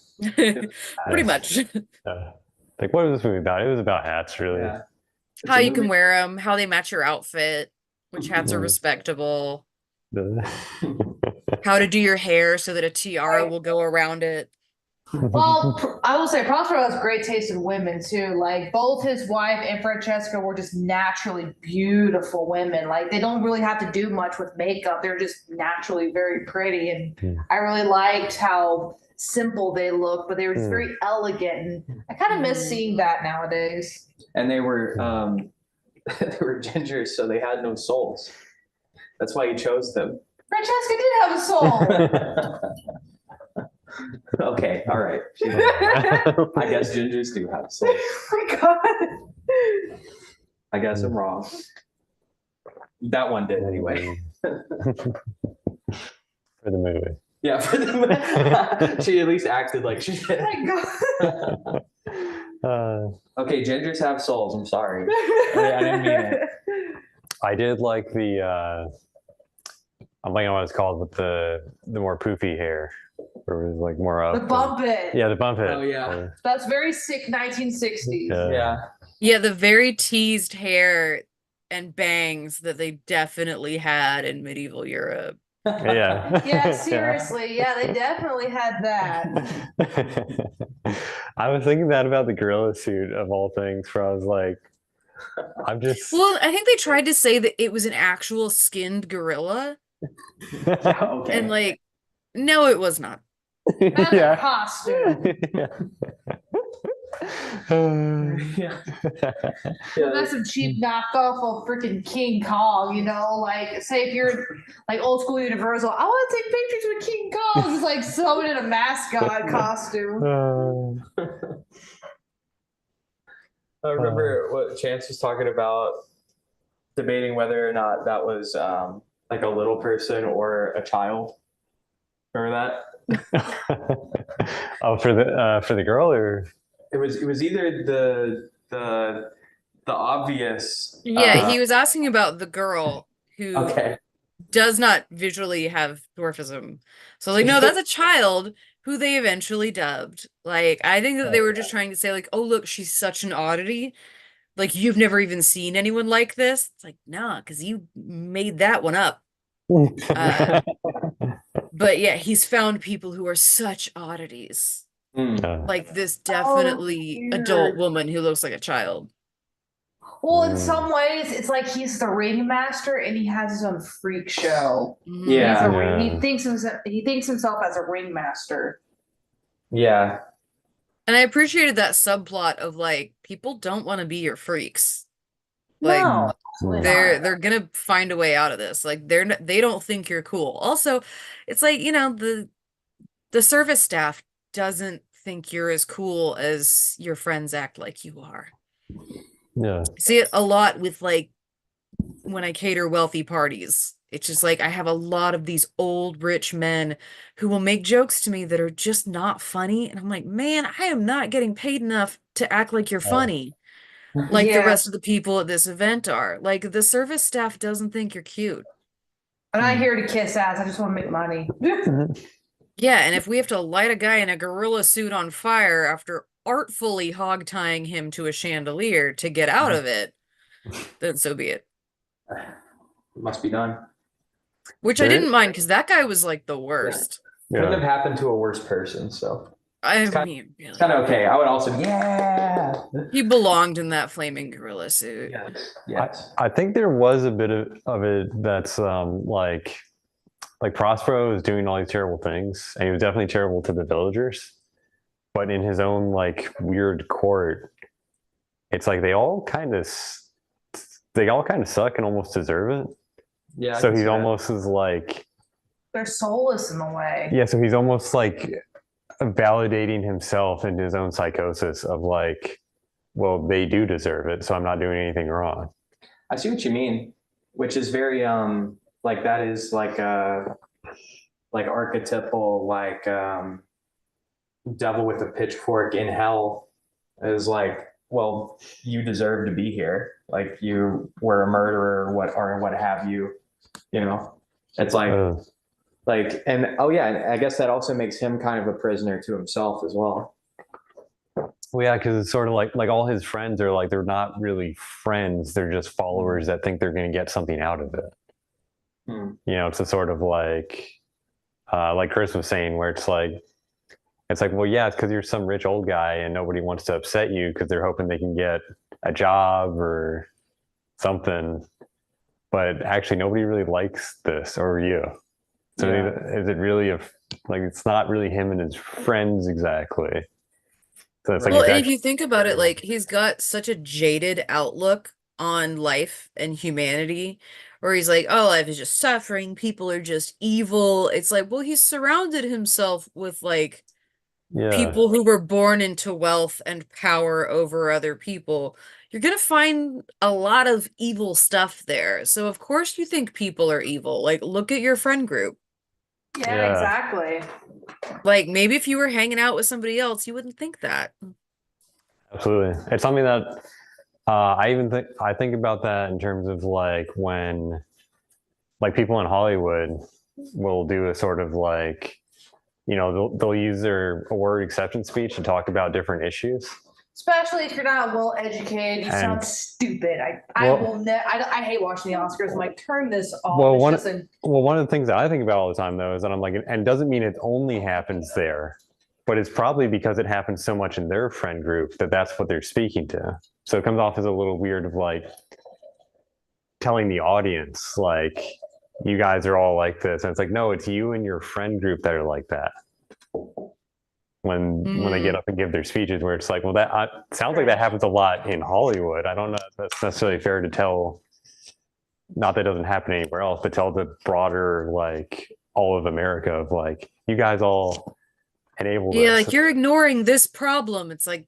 Pretty much. Like, what was this movie about? It was about hats, really. Yeah. It's How a you can movie- wear them, how they match your outfit, which hats are respectable, how to do your hair so that a tiara will go around it. Well, I will say Prospero has great taste in women too. Like both his wife and Francesca were just naturally beautiful women. Like they don't really have to do much with makeup. They're just naturally very pretty. And I really liked how simple they looked, but they were just very elegant. And I kind of miss seeing that nowadays. And they were they were gingers, so they had no souls. That's why he chose them. Francesca did have a soul. Okay, all right. I guess gingers do have souls. Oh my God. I guess I'm wrong. That one did anyway. For the movie. Yeah, for the she at least acted like she did. Oh my God. Okay, gingers have souls. I'm sorry. I didn't mean it. I did like the I'm thinking what it's called with the more poofy hair, where it was like more up. The bump it. Yeah, the bump it. Oh, yeah. That's very sick 1960s. Yeah. Yeah, the very teased hair and bangs that they definitely had in medieval Europe. Yeah. Yeah, seriously. Yeah, they definitely had that. I was thinking that about the gorilla suit of all things, where I was like, I'm just. Well, I think they tried to say that it was an actual skinned gorilla, Yeah, okay. and like, no, it was not. That's a Yeah. costume. Yeah. That's some cheap knockoff of freaking King Kong, you know? Like, say if you're like old school Universal, I want to take pictures with King Kong. He's like someone in a mascot costume. I remember what Chance was talking about, debating whether or not that was like a little person or a child. Remember that? Oh, for the girl, or It was either the obvious. Yeah, he was asking about the girl who Okay. does not visually have dwarfism. So like, no, that's a child who they eventually dubbed. Like, I think that they were just trying to say like, oh, look, she's such an oddity. Like, you've never even seen anyone like this. It's like, nah, because you made that one up. But yeah, he's found people who are such oddities. Like this definitely adult weird. woman who looks like a child. Well, in some ways, it's like he's the ringmaster and he has his own freak show. Yeah. Yeah. He thinks himself as a ringmaster. Yeah. And I appreciated that subplot of like, people don't want to be your freaks. Like, No, absolutely not. they're gonna find a way out of this. Like they don't think you're cool. Also, it's like, you know, the service staff doesn't think you're as cool as your friends act like you are. Yeah. I see it a lot with like when I cater wealthy parties. It's just like I have a lot of these old rich men who will make jokes to me that are just not funny. And I'm like, man, I am not getting paid enough to act like you're funny. Like the Yeah. rest of the people at this event are. Like the service staff doesn't think you're cute. I'm not here to kiss ass. I just want to make money. Yeah, and if we have to light a guy in a gorilla suit on fire after artfully hog tying him to a chandelier to get out of it, then so be it. Must be done. Which I didn't mind because that guy was like the worst. Couldn't have Yeah. happened to a worse person, so I It's mean, it's really. kind of okay. I would also, yeah. He belonged in that flaming gorilla suit. Yes. Yes. I think there was a bit of it that's like Prospero is doing all these terrible things, and he was definitely terrible to the villagers. But in his own like weird court, it's like they all kind of suck and almost deserve it. Yeah. I So can see he's that. almost is like, They're soulless in a way. yeah. So he's almost like validating himself in his own psychosis of like, well, they do deserve it, so I'm not doing anything wrong. I see what you mean, which is very like that is like archetypal like devil with a pitchfork in hell is like, well, you deserve to be here. Like you were a murderer, or what have you, you know? It's like, and oh yeah, and I guess that also makes him kind of a prisoner to himself as well. Well, yeah, because it's sort of like all his friends are like, they're not really friends, they're just followers that think they're going to get something out of it. Hmm. You know, it's a sort of like Chris was saying, where it's like, well, yeah, it's because you're some rich old guy and nobody wants to upset you because they're hoping they can get a job or something. But actually, nobody really likes this or you. So Yeah. is it really like, it's not really him and his friends exactly. So it's like, Well, he's and if actually, you think about it, like he's got such a jaded outlook on life and humanity, where he's like, oh, life is just suffering, people are just evil. It's like, well, he's surrounded himself with like yeah, people who were born into wealth and power over other people. You're gonna find a lot of evil stuff there. So of course you think people are evil. Like, look at your friend group. Yeah, exactly. Like maybe if you were hanging out with somebody else, you wouldn't think that. absolutely. It's something that I think about that in terms of like when like people in Hollywood will do a sort of like, they'll use their word acceptance speech to talk about different issues. Especially if you're not well educated, you sound And- stupid. I hate watching the Oscars. I'm like, turn this off. Well, It's one just a- one of the things that I think about all the time though is that I'm like, and it doesn't mean it only happens there, but it's probably because it happens so much in their friend group that that's what they're speaking to. So it comes off as a little weird of like telling the audience like, you guys are all like this, and it's like, no, it's you and your friend group that are like that. When they get up and give their speeches, where it's like, well, that sounds like that happens a lot in Hollywood. I don't know if that's necessarily fair to tell. Not that it doesn't happen anywhere else, but tell the broader, like all of America, of like, you guys all enable Yeah, this. like you're ignoring this problem. It's like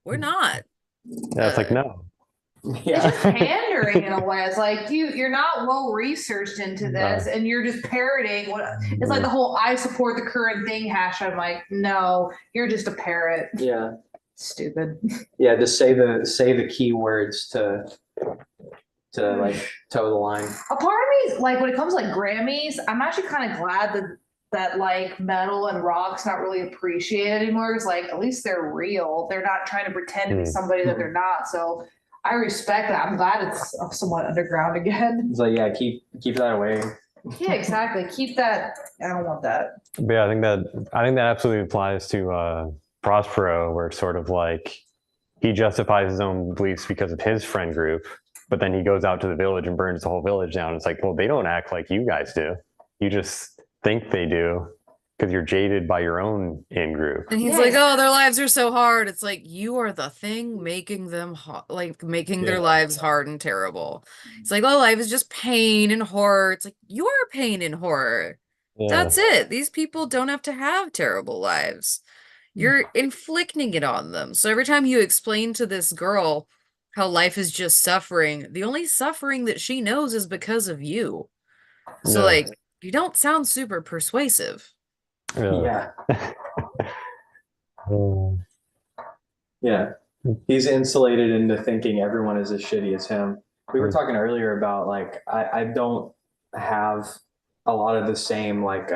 we're not. Yeah, it's like, no. It's Yeah. just pandering in a way. It's like you're not well researched into this, and you're just parroting what. It's like the whole "I support the current thing" hashtag. I'm like, no, you're just a parrot. Yeah. Stupid. Yeah. Just say the key words to like toe the line. A part of me, like when it comes to like Grammys, I'm actually kind of glad that like metal and rock's not really appreciated anymore. It's like at least they're real. They're not trying to pretend to be somebody that they're not. So I respect that. I'm glad it's somewhat underground again. It's like, yeah, keep that away. Yeah, exactly. Keep that. I don't want that. But yeah, I think that absolutely applies to Prospero, where it's sort of like he justifies his own beliefs because of his friend group, but then he goes out to the village and burns the whole village down. It's like, well, they don't act like you guys do. You just think they do because you're jaded by your own in group. And he's like, oh, their lives are so hard. It's like, you are the thing making them making their lives hard and terrible. It's like, oh, life is just pain and horror. It's like, you're pain and horror. Yeah. That's it. These people don't have to have terrible lives. You're inflicting it on them. So every time you explain to this girl how life is just suffering, the only suffering that she knows is because of you. So Yeah. like, you don't sound super persuasive. Yeah. Um, Yeah. He's insulated into thinking everyone is as shitty as him. We were talking earlier about like I don't have a lot of the same like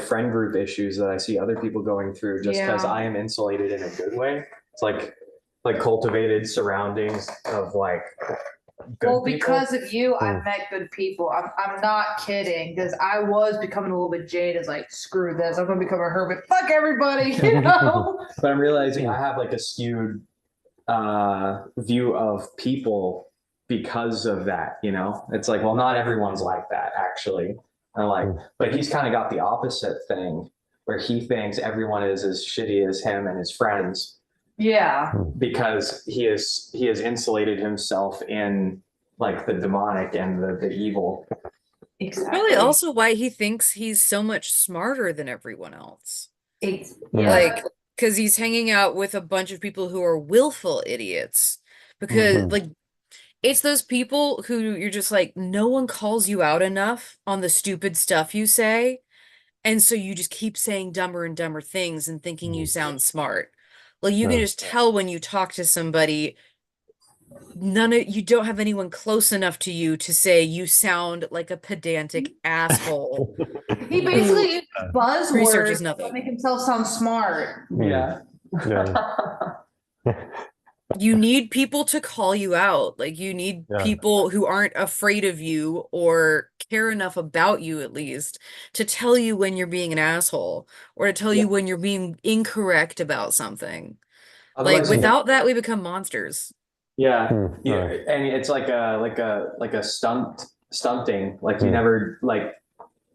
friend group issues that I see other people going through just because Yeah. I am insulated in a good way. It's like cultivated surroundings of like good Well, people. because of you, I've met good people. I'm not kidding, because I was becoming a little bit jaded. Like, screw this, I'm gonna become a hermit. Fuck everybody, you know. But I'm realizing I have like a skewed view of people because of that, you know? It's like, well, not everyone's like that, actually. And like, but he's kind of got the opposite thing where he thinks everyone is as shitty as him and his friends Yeah. because he has insulated himself in like the demonic and the evil. Exactly. Really also why he thinks he's so much smarter than everyone else. Yeah. Like, because he's hanging out with a bunch of people who are willful idiots. Because, like, it's those people who you're just like, no one calls you out enough on the stupid stuff you say. And so you just keep saying dumber and dumber things and thinking you sound smart. Like, you can just tell when you talk to somebody, you don't have anyone close enough to you to say you sound like a pedantic asshole. He basically used Research buzzwords is to nothing. make himself sound smart. Yeah. You need people to call you out. Like, you need people who aren't afraid of you or care enough about you, at least, to tell you when you're being an asshole or to tell you when you're being incorrect about something. Otherwise, Like, without that, we become monsters. Yeah, yeah, and it's like a stunting. Like you never like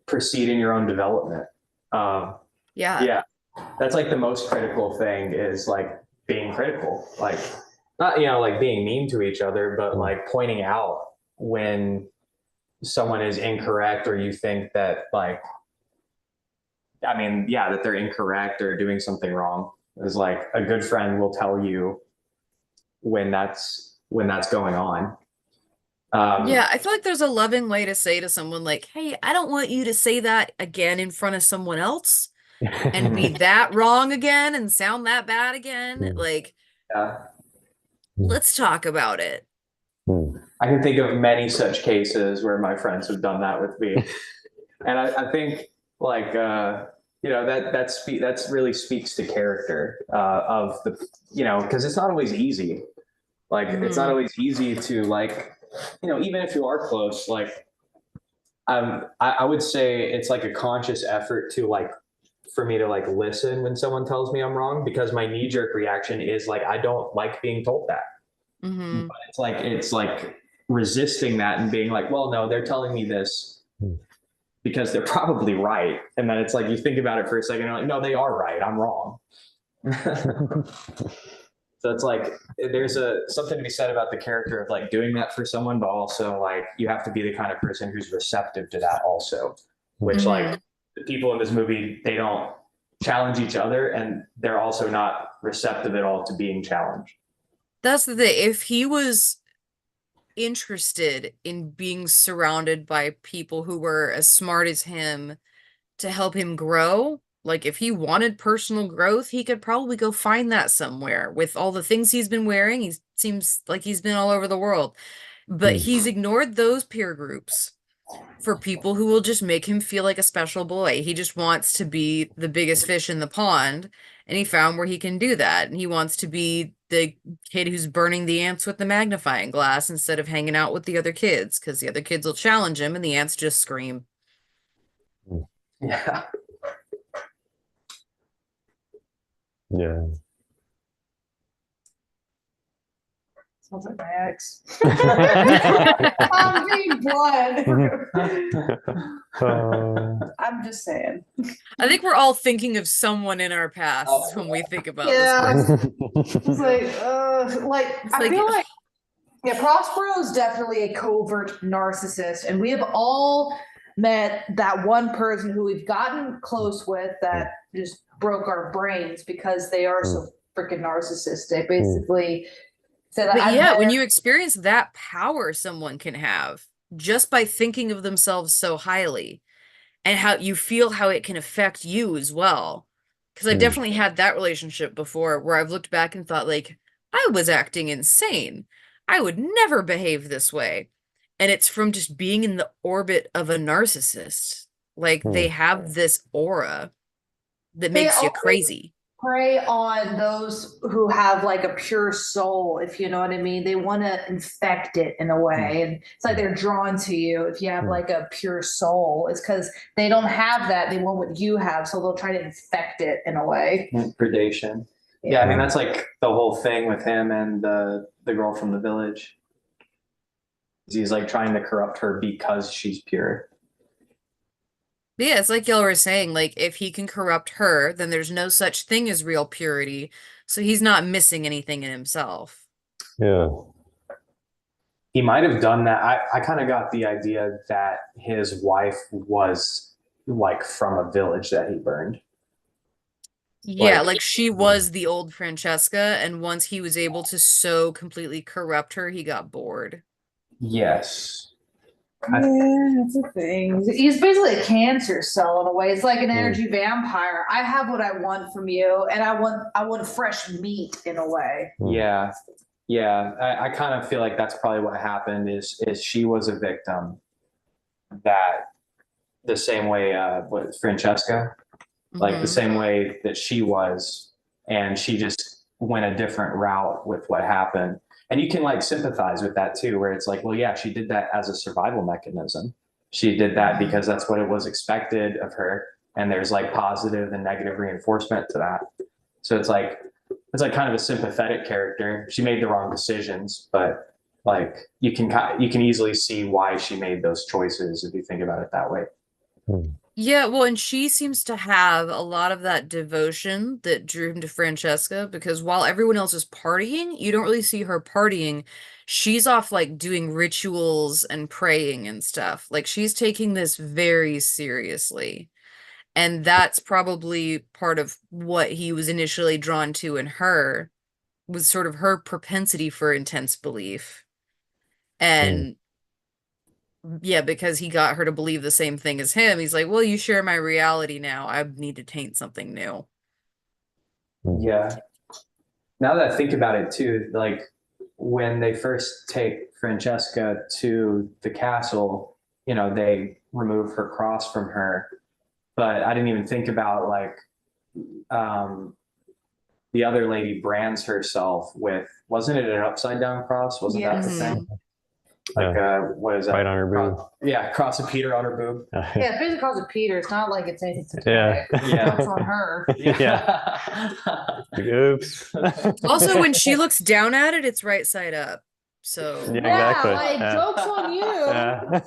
proceed in your own development. Yeah, that's like the most critical thing is like being critical. Like not like being mean to each other, but like pointing out when someone is incorrect or you think that like, I mean, yeah, that they're incorrect or doing something wrong. Is like a good friend will tell you when that's going on. Yeah, I feel like there's a loving way to say to someone like, hey, I don't want you to say that again in front of someone else and be that wrong again and sound that bad again. Like, let's talk about it. I can think of many such cases where my friends have done that with me. And I think like, that's really speaks to character, of the, cause it's not always easy. Like, it's not always easy to like, even if you are close, like, I would say it's like a conscious effort to like, for me to like listen when someone tells me I'm wrong, because my knee jerk reaction is like, I don't like being told that. Mhm. But it's like resisting that and being like, well, no, they're telling me this because they're probably right. And then it's like, you think about it for a second, you're like, no, they are right. I'm wrong. So it's like, there's something to be said about the character of like doing that for someone, but also like, you have to be the kind of person who's receptive to that also, which like the people in this movie, they don't challenge each other, and they're also not receptive at all to being challenged. That's the thing. If he was interested in being surrounded by people who were as smart as him to help him grow, like if he wanted personal growth, he could probably go find that somewhere with all the things he's been wearing. He seems like he's been all over the world, but he's ignored those peer groups for people who will just make him feel like a special boy. He just wants to be the biggest fish in the pond, and he found where he can do that. And he wants to be the kid who's burning the ants with the magnifying glass instead of hanging out with the other kids, because the other kids will challenge him and the ants just scream. Yeah. Yeah. Sounds like my ex. I'm being blunt. I'm just saying. I think we're all thinking of someone in our past when we think about Yeah. this person. It's like I like- feel like Prospero is definitely a covert narcissist, and we have all met that one person who we've gotten close with that just broke our brains because they are so freaking narcissistic. Basically, said, But yeah, when you experience that power someone can have just by thinking of themselves so highly, and how you feel how it can affect you as well. Because I've definitely had that relationship before where I've looked back and thought, like, I was acting insane. I would never behave this way. And it's from just being in the orbit of a narcissist. Like, they have this aura that makes you crazy. prey on those who have like a pure soul, if you know what I mean. They want to infect it in a way. And it's like they're drawn to you if you have like a pure soul. It's because they don't have that. They want what you have. So they'll try to infect it in a way. Predation. Yeah, I mean, that's like the whole thing with him and the girl from the village. He's like trying to corrupt her because she's pure. Yeah, it's like y'all were saying, like, if he can corrupt her, then there's no such thing as real purity. So he's not missing anything in himself. Yeah. He might have done that. I kind of got the idea that his wife was like from a village that he burned. Yeah, like she was the old Francesca, and once he was able to so completely corrupt her, he got bored. Yes. Yeah, that's the thing. He's basically a cancer cell in a way. It's like an energy vampire. I have what I want from you, and I want fresh meat in a way. Yeah. Yeah. I kind of feel like that's probably what happened is she was a victim that the same way with Francesca, like the same way that she was, and she just went a different route with what happened. And you can like sympathize with that too, where it's like, well, yeah, she did that as a survival mechanism. She did that because that's what it was expected of her. And there's like positive and negative reinforcement to that. So it's like kind of a sympathetic character. She made the wrong decisions, but like you can easily see why she made those choices if you think about it that way. Yeah, well, and she seems to have a lot of that devotion that drew him to Francesca, because while everyone else is partying, you don't really see her partying. She's off like doing rituals and praying and stuff. Like she's taking this very seriously. And that's probably part of what he was initially drawn to in her, was sort of her propensity for intense belief. And yeah, because he got her to believe the same thing as him. He's like, well, you share my reality now. I need to taint something new. Yeah. Now that I think about it too, like when they first take Francesca to the castle, you know, they remove her cross from her. But I didn't even think about like um, the other lady brands herself with, wasn't it an upside down cross? Wasn't that the Yes. thing? Like, what is that? Right on her boob. Yeah, cross of Peter on her boob. Yeah, if it's calls it Peter, it's not like it's anything Yeah. systematic. Yeah. It's on her. Oops. Also, when she looks down at it, it's right side up. So Yeah, exactly. Like, Yeah. joke's on you. Yeah.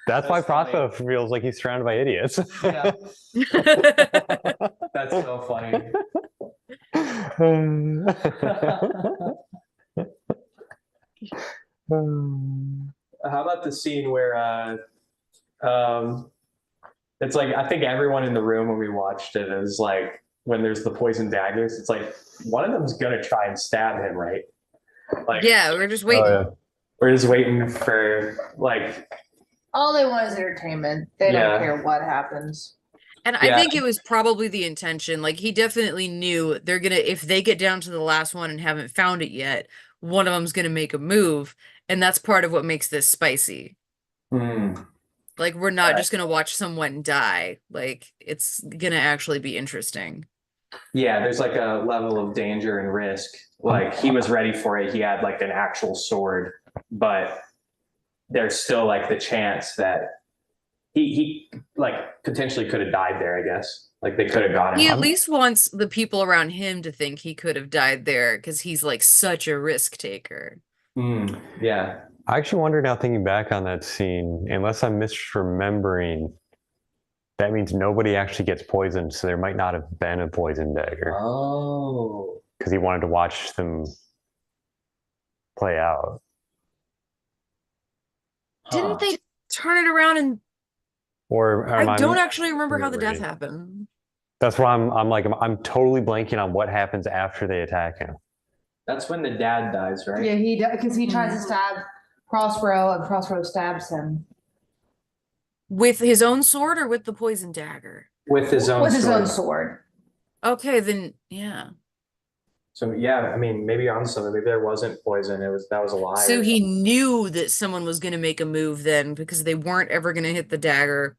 That's why That's funny. Prothero feels like he's surrounded by idiots. Yeah, that's so funny. How about the scene where it's like, I think everyone in the room when we watched it is like, when there's the poison daggers, it's like one of them's gonna try and stab him, right? Like, yeah, we're just waiting. Oh, yeah. we're just waiting for like, All they want is entertainment. They Yeah. don't care what happens. And I Yeah. think it was probably the intention. Like he definitely knew they're gonna, if they get down to the last one and haven't found it yet, one of them's gonna make a move, and that's part of what makes this spicy. Like we're not just gonna watch someone die. Like it's gonna actually be interesting. yeah, there's like a level of danger and risk. Like he was ready for it. He had like an actual sword, but there's still like the chance that he like potentially could have died there, I guess. Like they could have got him. He at least wants the people around him to think he could have died there because he's like such a risk taker. Yeah. I actually wonder now, thinking back on that scene, unless I'm misremembering, that means nobody actually gets poisoned, so there might not have been a poison dagger Oh. because he wanted to watch them play out. Didn't they turn it around and Or I don't actually remember how the death happened. That's why I'm totally blanking on what happens after they attack him. That's when the dad dies, right? Yeah, because he tries to stab Prospero and Prospero stabs him. With his own sword or with the poison dagger? With his own With his sword. own sword. Okay, then yeah. So yeah, I mean, maybe on something. Maybe there wasn't poison. That was a lie. So he knew that someone was going to make a move then because they weren't ever going to hit the dagger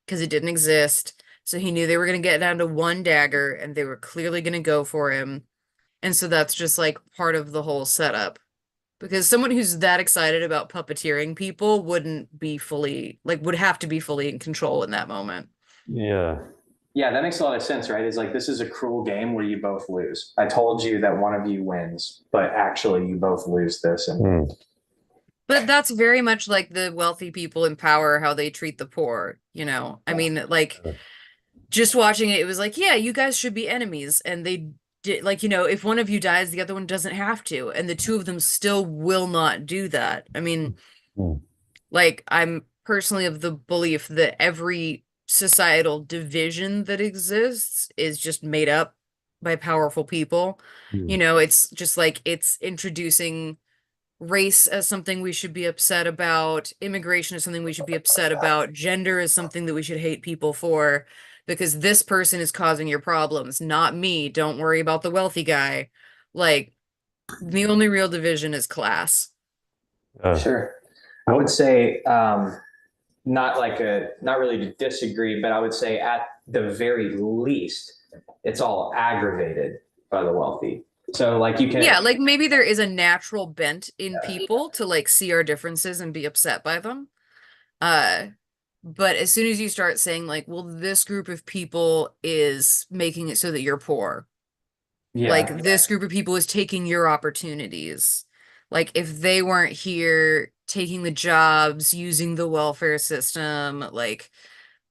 because it didn't exist. So he knew they were going to get down to one dagger and they were clearly going to go for him. And so that's just like part of the whole setup. Because someone who's that excited about puppeteering people wouldn't be fully, like, would have to be fully in control in that moment. Yeah. Yeah, that makes a lot of sense, right? It's like, this is a cruel game where you both lose. I told you that one of you wins, but actually you both lose this. And But that's very much like the wealthy people in power, how they treat the poor, you know? I mean, like, just watching it, it was like, yeah, you guys should be enemies. And they did, like, you know, if one of you dies, the other one doesn't have to. And the two of them still will not do that. I mean, like, I'm personally of the belief that every societal division that exists is just made up by powerful people. You know, it's just like it's introducing race as something we should be upset about, immigration is something we should be upset about, gender is something that we should hate people for because this person is causing your problems, not me. Don't worry about the wealthy guy. Like the only real division is class. sure. I would say not really to disagree, but I would say at the very least, it's all aggravated by the wealthy. So like you can, yeah, like maybe there is a natural bent in people to like see our differences and be upset by them. But as soon as you start saying like, well, this group of people is making it so that you're poor. Like this group of people is taking your opportunities. Like if they weren't here taking the jobs, using the welfare system, like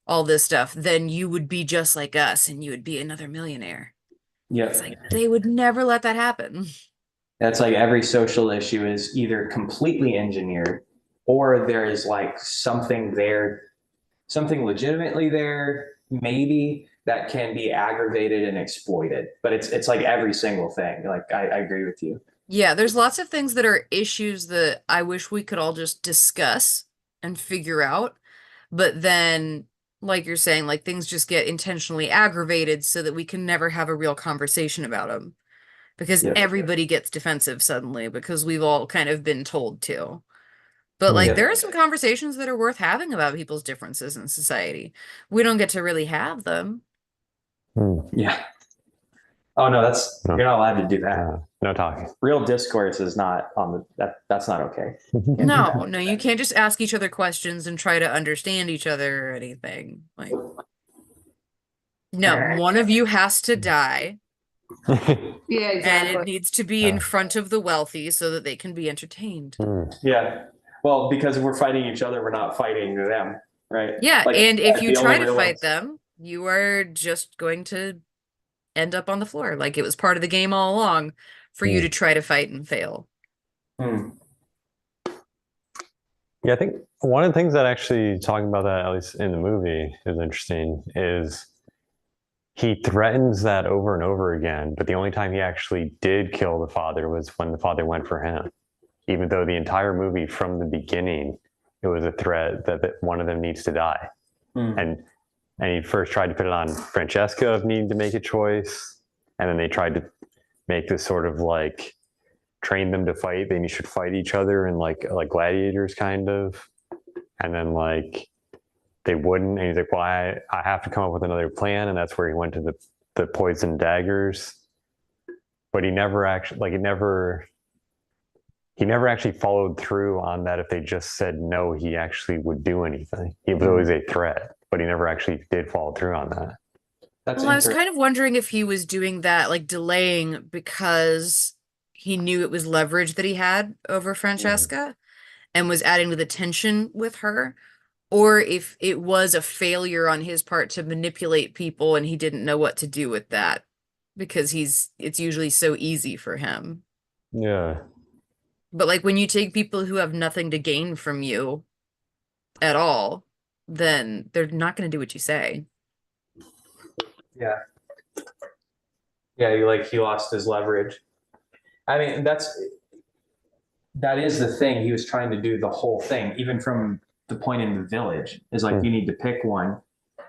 all this stuff, then you would be just like us and you would be another millionaire. It's like they would never let that happen. That's like every social issue is either completely engineered or there is like something there, something legitimately there, maybe that can be aggravated and exploited. But it's like every single thing. Like I agree with you. Yeah, there's lots of things that are issues that I wish we could all just discuss and figure out. But then, like you're saying, like things just get intentionally aggravated so that we can never have a real conversation about them. because Yep. everybody gets defensive suddenly because we've all kind of been told to. But like, Yep. there are some conversations that are worth having about people's differences in society. We don't get to really have them. Yeah. Oh no, No. you're not allowed to do that. No talking. Real discourse is not on that's not okay. No, you can't just ask each other questions and try to understand each other or anything. Like, no, one of you has to die, Yeah, and exactly. it needs to be in front of the wealthy so that they can be entertained. Yeah. Well, because we're fighting each other, we're not fighting them, right? Yeah, Like, and if you the only try to real fight ones. them, you are just going to end up on the floor. Like it was part of the game all along for you to try to fight and fail. Hmm. Yeah, I think one of the things that actually talking about that, at least in the movie, is interesting is he threatens that over and over again, but the only time he actually did kill the father was when the father went for him. Even though the entire movie from the beginning, it was a threat that one of them needs to die. And he first tried to put it on Francesca of needing to make a choice. And then they tried to make this sort of like train them to fight. They should fight each other and like gladiators kind of. And then like they wouldn't. And he's like, well, I have to come up with another plan. And that's where he went to the poison daggers. But he never actually he never actually followed through on that. If they just said no, he actually would do anything. It was always a threat, but he never actually did follow through on that. Well, I was kind of wondering if he was doing that, like delaying because he knew it was leverage that he had over Francesca and was adding to the tension with her, or if it was a failure on his part to manipulate people and he didn't know what to do with that because it's usually so easy for him. Yeah. But like when you take people who have nothing to gain from you at all, then they're not going to do what you say. Yeah. Yeah, he lost his leverage. I mean, that is the thing. He was trying to do the whole thing, even from the point in the village. Is like you need to pick one.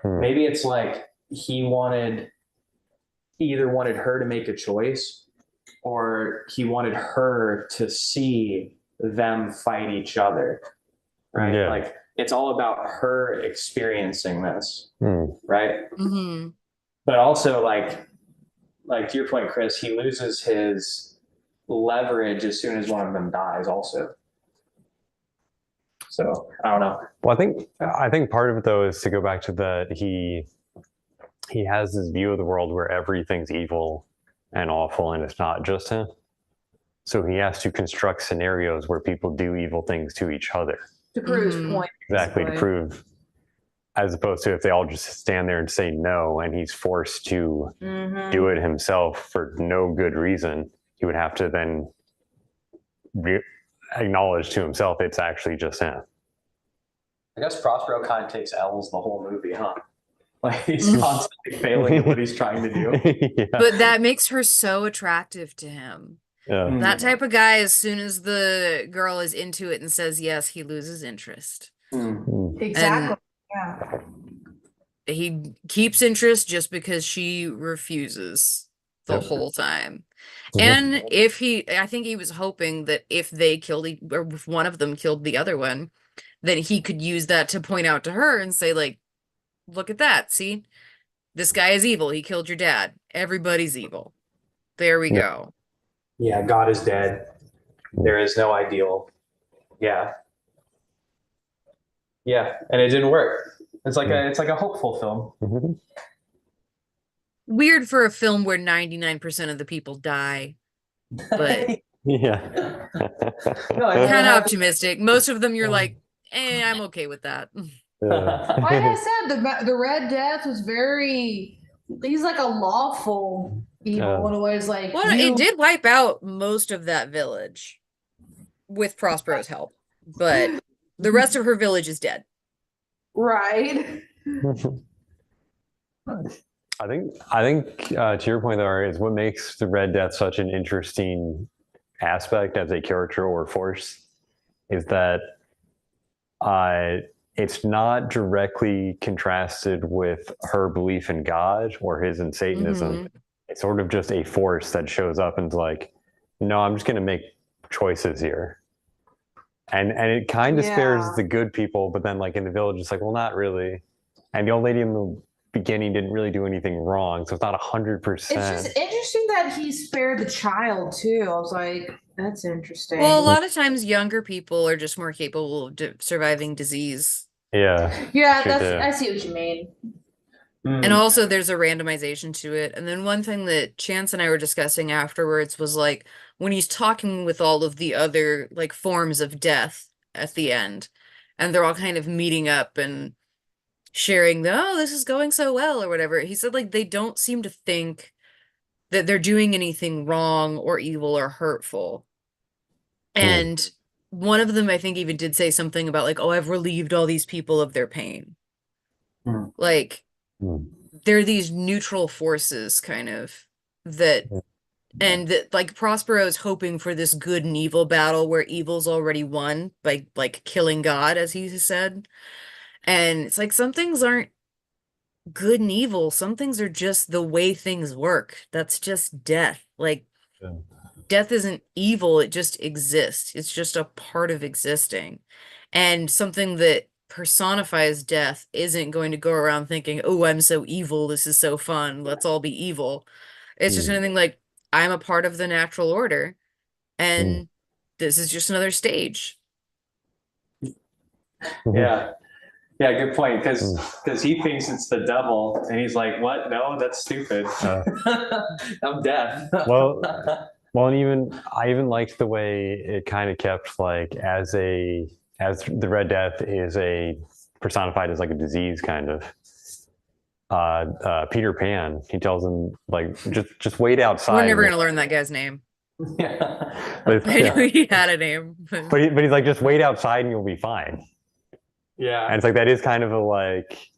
Maybe it's like he either wanted her to make a choice, or he wanted her to see them fight each other, right? Yeah. Like it's all about her experiencing this, right? Mm-hmm. But also like to your point, Chris, he loses his leverage as soon as one of them dies also. So I don't know. Well, I think part of it though is to go back to that he has this view of the world where everything's evil and awful and it's not just him. So he has to construct scenarios where people do evil things to each other. To prove his point. Exactly, to prove, as opposed to if they all just stand there and say no and he's forced to do it himself for no good reason, he would have to then acknowledge to himself it's actually just him. I guess Prospero kind of takes L's the whole movie, huh? Like he's constantly failing at what he's trying to do. Yeah. But that makes her so attractive to him. Yeah. That type of guy, as soon as the girl is into it and says yes, he loses interest. Exactly. Yeah. He keeps interest just because she refuses the whole time. And I think he was hoping that if they killed, or if one of them killed the other one, then he could use that to point out to her and say, like, look at that. See, this guy is evil. He killed your dad. Everybody's evil. There we go. Yeah, God is dead. There is no ideal. Yeah. Yeah, and it didn't work. It's like a hopeful film. Weird for a film where 99% of the people die, but Yeah. kind of optimistic. Most of them you're like, I'm okay with that. Like I said, the Red Death was he's like a lawful evil in a way. It's like, well, it did wipe out most of that village with Prospero's help, but the rest of her village is dead. Right. I think to your point, though, Ari, is what makes the Red Death such an interesting aspect as a character or force is that it's not directly contrasted with her belief in God or his in Satanism. it's sort of just a force that shows up and is like, no, I'm just going to make choices here. And it kind of spares Yeah. the good people, but then like in the village, it's like, well, not really. And the old lady in the beginning didn't really do anything wrong, so it's not 100%. It's just interesting that he spared the child too. I was like, that's interesting. Well, a lot of times younger people are just more capable of surviving disease. Yeah. Yeah, Sure that's do. I see what you mean. And also there's a randomization to it. And then one thing that Chance and I were discussing afterwards was like when he's talking with all of the other like forms of death at the end, and they're all kind of meeting up and sharing the, oh, this is going so well or whatever. He said like they don't seem to think that they're doing anything wrong or evil or hurtful. And one of them, I think, even did say something about like, oh, I've relieved all these people of their pain. Mm. Like, Mm. they're these neutral forces kind of that, and that like Prospero's hoping for this good and evil battle where evil's already won by like killing God, as he said. And it's like some things aren't good and evil. Some things are just the way things work. That's just death. Like, Yeah. death isn't evil, it just exists. It's just a part of existing. And something that personifies death isn't going to go around thinking, oh, I'm so evil, this is so fun, let's all be evil. It's just anything like, I'm a part of the natural order, and this is just another stage. Yeah. Yeah, good point. Because he thinks it's the devil, and he's like, "What? No, that's stupid. I'm deaf." Well, and I even liked the way it kind of kept like as the Red Death is personified as like a disease kind of. Peter Pan, he tells him like just wait outside. We're never gonna learn that guy's name. Yeah. I knew he had a name. But he's like, just wait outside and you'll be fine. Yeah. And it's like, that is kind of a like,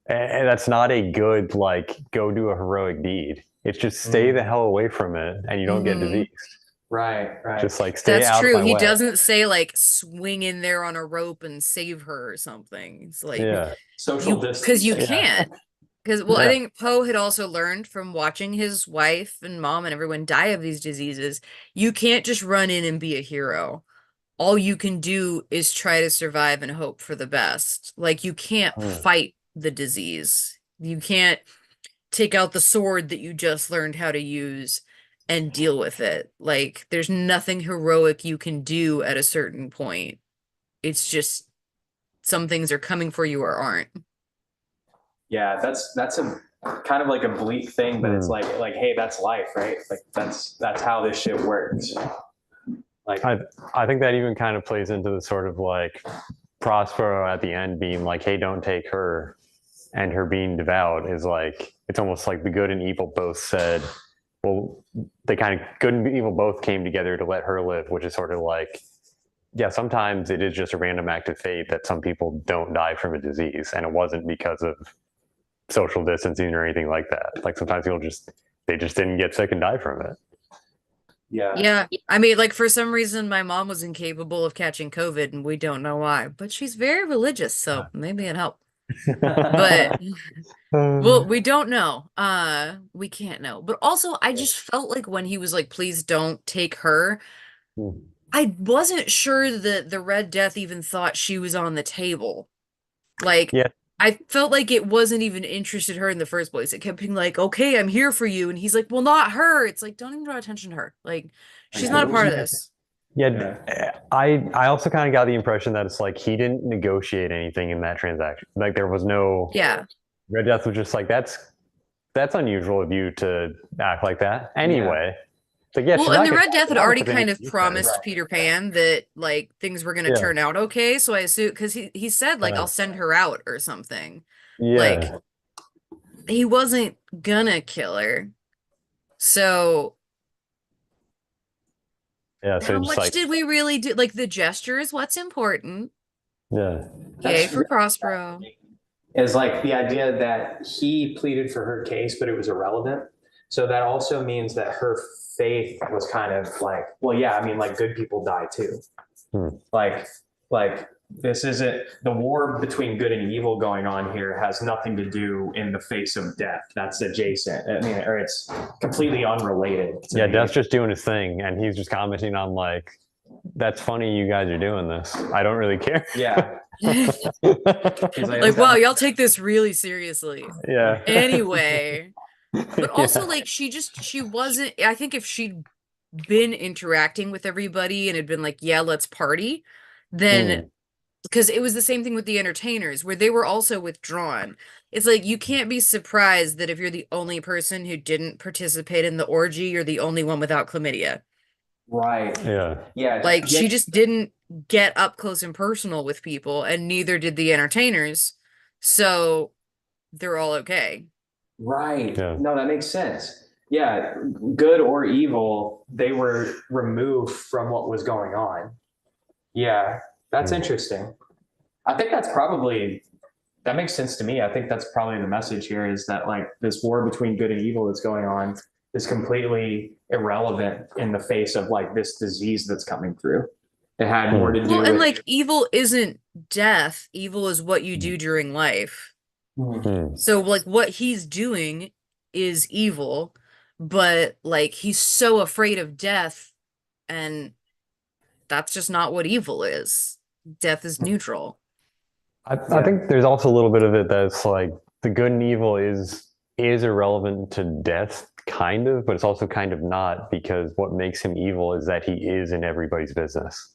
and that's not a good, like, go do a heroic deed. It's just stay the hell away from it and you don't get diseased. Right. Just like stay That's out true. of my He way. doesn't say like swing in there on a rope and save her or something. It's like, Social distance. Because you can't. Because, well, I Yeah. think Poe had also learned from watching his wife and mom and everyone die of these diseases, you can't just run in and be a hero. All you can do is try to survive and hope for the best. Like, you can't fight the disease. You can't take out the sword that you just learned how to use and deal with it. Like, there's nothing heroic you can do at a certain point. It's just some things are coming for you or aren't. Yeah, that's a kind of like a bleak thing, but it's like, hey, that's life, right? Like that's how this shit works. Like, I think that even kind of plays into the sort of like Prospero at the end being like, hey, don't take her, and her being devout is like, it's almost like the good and evil both said, well, they kind of, good and evil both came together to let her live, which is sort of like, yeah, sometimes it is just a random act of fate that some people don't die from a disease, and it wasn't because of social distancing or anything like that. Like sometimes people they just didn't get sick and die from it. Yeah. I mean, like for some reason, my mom was incapable of catching COVID, and we don't know why. But she's very religious, so maybe it helped. But well, we don't know. We can't know. But also, I just felt like when he was like, "Please don't take her," I wasn't sure that the Red Death even thought she was on the table. Like, I felt like it wasn't even interested in her in the first place. It kept being like, okay, I'm here for you. And he's like, well, not her. It's like, don't even draw attention to her. Like, she's not a part of this. I also kind of got the impression that it's like he didn't negotiate anything in that transaction. Like there was no Red Death was just like, that's unusual of you to act like that. Anyway. Like, well, and the Red Death had already kind of promised Peter Pan that like things were going to turn out okay. So I assume because he said like I'll send her out or something. Like he wasn't gonna kill her. So so how much did we really do? Like the gesture is what's important. Yeah. Yay for Prospero. Is like the idea that he pleaded for her case, but it was irrelevant. So that also means that her faith was kind of like, well, yeah, I mean, like good people die too. Like this isn't the war between good and evil going on here has nothing to do in the face of death. That's adjacent. I mean, or it's completely unrelated. Yeah, Death's just doing his thing, and he's just commenting on like, "That's funny, you guys are doing this. I don't really care." Yeah. Like, wow, y'all take this really seriously. Yeah. Anyway, but also like she wasn't. I think if she'd been interacting with everybody and had been like, yeah, let's party, then because it was the same thing with the entertainers where they were also withdrawn. It's like you can't be surprised that if you're the only person who didn't participate in the orgy, you're the only one without chlamydia. Right. Yeah. Yeah. Like she just didn't get up close and personal with people, and neither did the entertainers. So they're all okay. Right. Yeah. No, that makes sense. Yeah. Good or evil, they were removed from what was going on. Yeah. That's interesting. I think that makes sense to me. I think that's probably the message here is that like this war between good and evil that's going on is completely irrelevant in the face of like this disease that's coming through. It had more to do Well, with and like evil isn't death. Evil is what you do during life. So like what he's doing is evil, but like he's so afraid of death, and that's just not what evil is. Death is neutral. I think there's also a little bit of it that's like the good and evil is irrelevant to death, kind of, but it's also kind of not, because what makes him evil is that he is in everybody's business.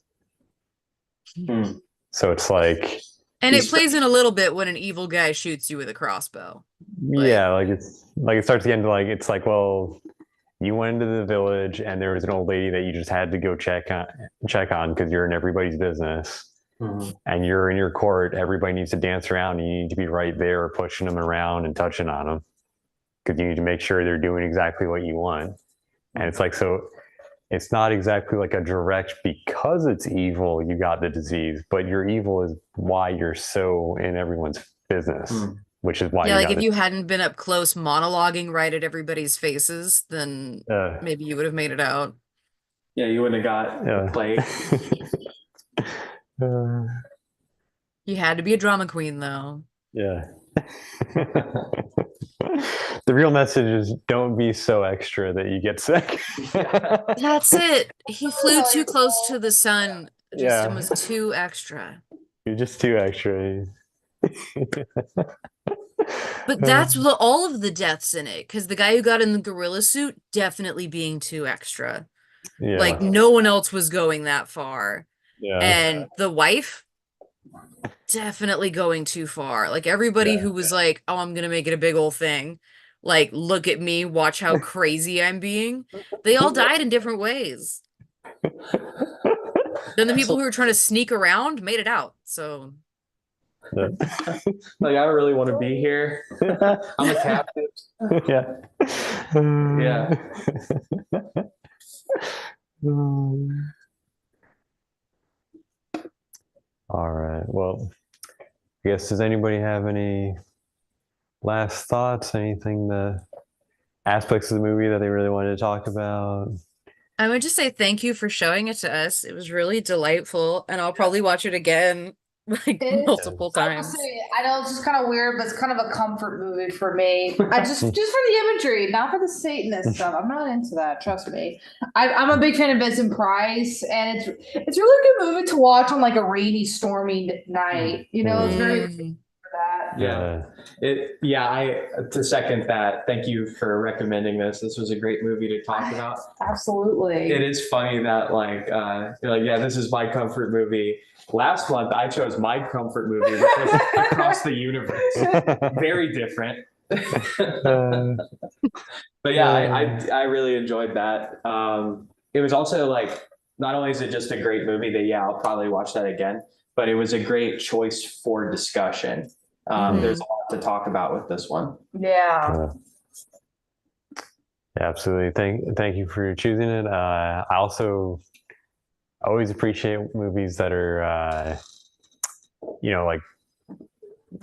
So it's like, and it plays in a little bit when an evil guy shoots you with a crossbow. Yeah, like it's like it starts to get into like, it's like, well, you went into the village and there was an old lady that you just had to go check on because you're in everybody's business. And you're in your court, everybody needs to dance around, and you need to be right there pushing them around and touching on them because you need to make sure they're doing exactly what you want. And it's like, so it's not exactly like a direct, because it's evil, you got the disease, but your evil is why you're so in everyone's business, which is why yeah, like if you hadn't been up close monologuing right at everybody's faces, then maybe you would have made it out. Yeah, you wouldn't have got the plague. You had to be a drama queen, though. Yeah. The real message is don't be so extra that you get sick. That's it. He flew too close to the sun and was too extra. You're just too extra. But that's all of the deaths in it, because the guy who got in the gorilla suit definitely being too extra. Yeah. Like no one else was going that far. Yeah. And the wife definitely going too far. Like everybody who was like, oh, I'm gonna make it a big old thing, like look at me, watch how crazy I'm being, they all died in different ways. Then the people who were trying to sneak around made it out. So like I really want to be here. I'm a captive. Yeah. All right. Well, I guess, does anybody have any last thoughts? Anything, the aspects of the movie that they really wanted to talk about? I would just say thank you for showing it to us. It was really delightful, and I'll probably watch it again like multiple times. I know it's just kind of weird, but it's kind of a comfort movie for me. I just for the imagery, not for the Satanist stuff. I'm not into that. Trust me. I'm a big fan of Vincent Price, and it's a really good movie to watch on like a rainy, stormy night. You know, it's very for that. I to second that. Thank you for recommending this. This was a great movie to talk about. Absolutely. It is funny that you're like, yeah, this is my comfort movie. Last month I chose my comfort movie, which was Across the Universe. Very different. But yeah, I really enjoyed that. It was also like, not only is it just a great movie that I'll probably watch that again, but it was a great choice for discussion. There's a lot to talk about with this one. Yeah. Absolutely. Thank you for choosing it. I also always appreciate movies that are, like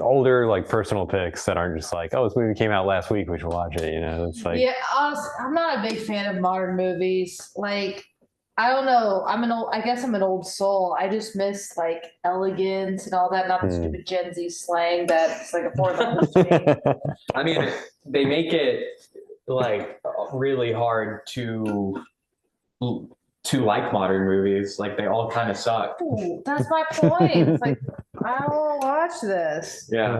older, like personal picks that aren't just like, oh, this movie came out last week, we should watch it. It's like, honestly, I'm not a big fan of modern movies. Like, I don't know. I guess I'm an old soul. I just miss like elegance and all that, not the Hmm. stupid Gen Z slang that's like a fourth language to me. I mean, they make it like really hard to like modern movies. Like they all kind of suck. Ooh, that's my point. It's like, I don't want to watch this. Yeah.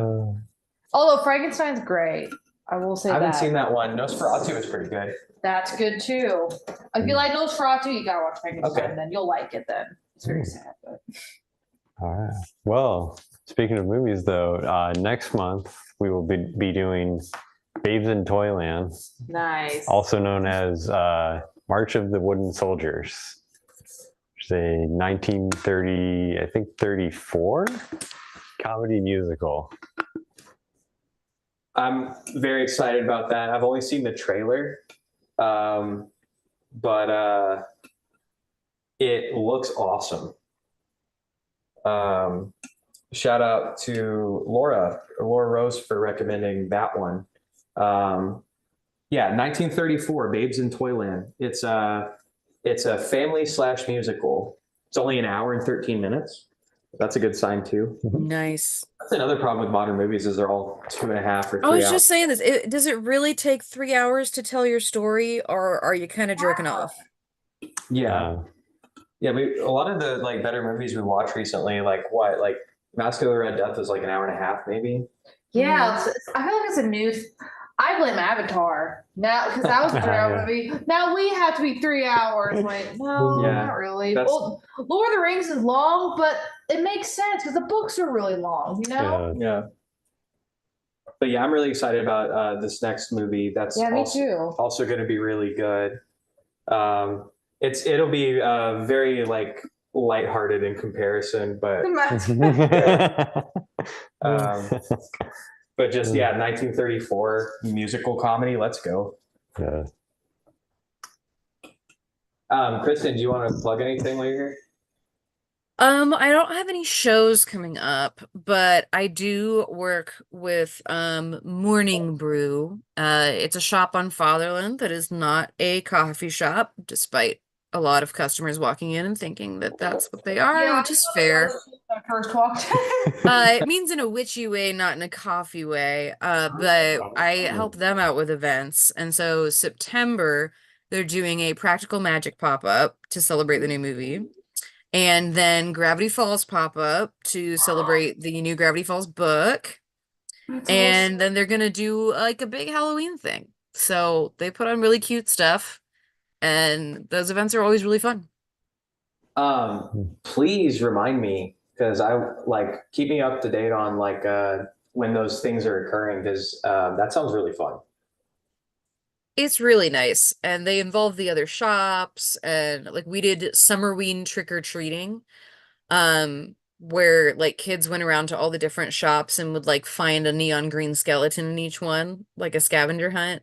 Although Frankenstein's great. I will say I haven't that. seen that one. Nosferatu is pretty good. That's good too. If you like Nosferatu, you gotta watch Frankenstein, Okay. then you'll like it then. It's very sad, but All right. Well, speaking of movies, though, next month we will be doing Babes in Toyland, nice. also known as March of the Wooden Soldiers, which is a 1930, I think 34 comedy musical. I'm very excited about that. I've only seen the trailer, but it looks awesome. Shout out to Laura Rose for recommending that one. Yeah, 1934, Babes in Toyland. It's a family / musical. It's only an hour and 13 minutes. That's a good sign too. Nice. That's another problem with modern movies is they're all 2.5 or 3 I was hours. just saying this. Does it really take 3 hours to tell your story, or are you kind of jerking off? Yeah. Yeah, a lot of the like better movies we watched recently, like Masque of the Red Death was like an hour and a half, maybe. Yeah, I feel like it's a new. I blame Avatar now because that was a 3 hour movie. Now we have to be 3 hours. Like, no, Yeah, not really. that's- Well, Lord of the Rings is long, but it makes sense because the books are really long. You know? Yeah. But yeah, I'm really excited about this next movie. That's Yeah, me too. also going to be really good. It'll be very like lighthearted in comparison, but but just 1934 musical comedy. Let's go. Yeah. Kristen, do you want to plug anything while you're here? I don't have any shows coming up, but I do work with Morning Brew. It's a shop on Fatherland that is not a coffee shop, despite a lot of customers walking in and thinking that that's what they are, which is fair. When I first walked. It means in a witchy way, not in a coffee way. But I help them out with events, and so September they're doing a practical magic pop-up to celebrate the new movie. And then Gravity Falls pop up to celebrate the new Gravity Falls book. That's And awesome. then they're going to do like a big Halloween thing. So they put on really cute stuff. And those events are always really fun. Please remind me because I like keep me up to date on like when those things are occurring because that sounds really fun. It's really nice. And they involve the other shops. And like we did Summerween trick-or-treating. Where like kids went around to all the different shops and would like find a neon green skeleton in each one, like a scavenger hunt,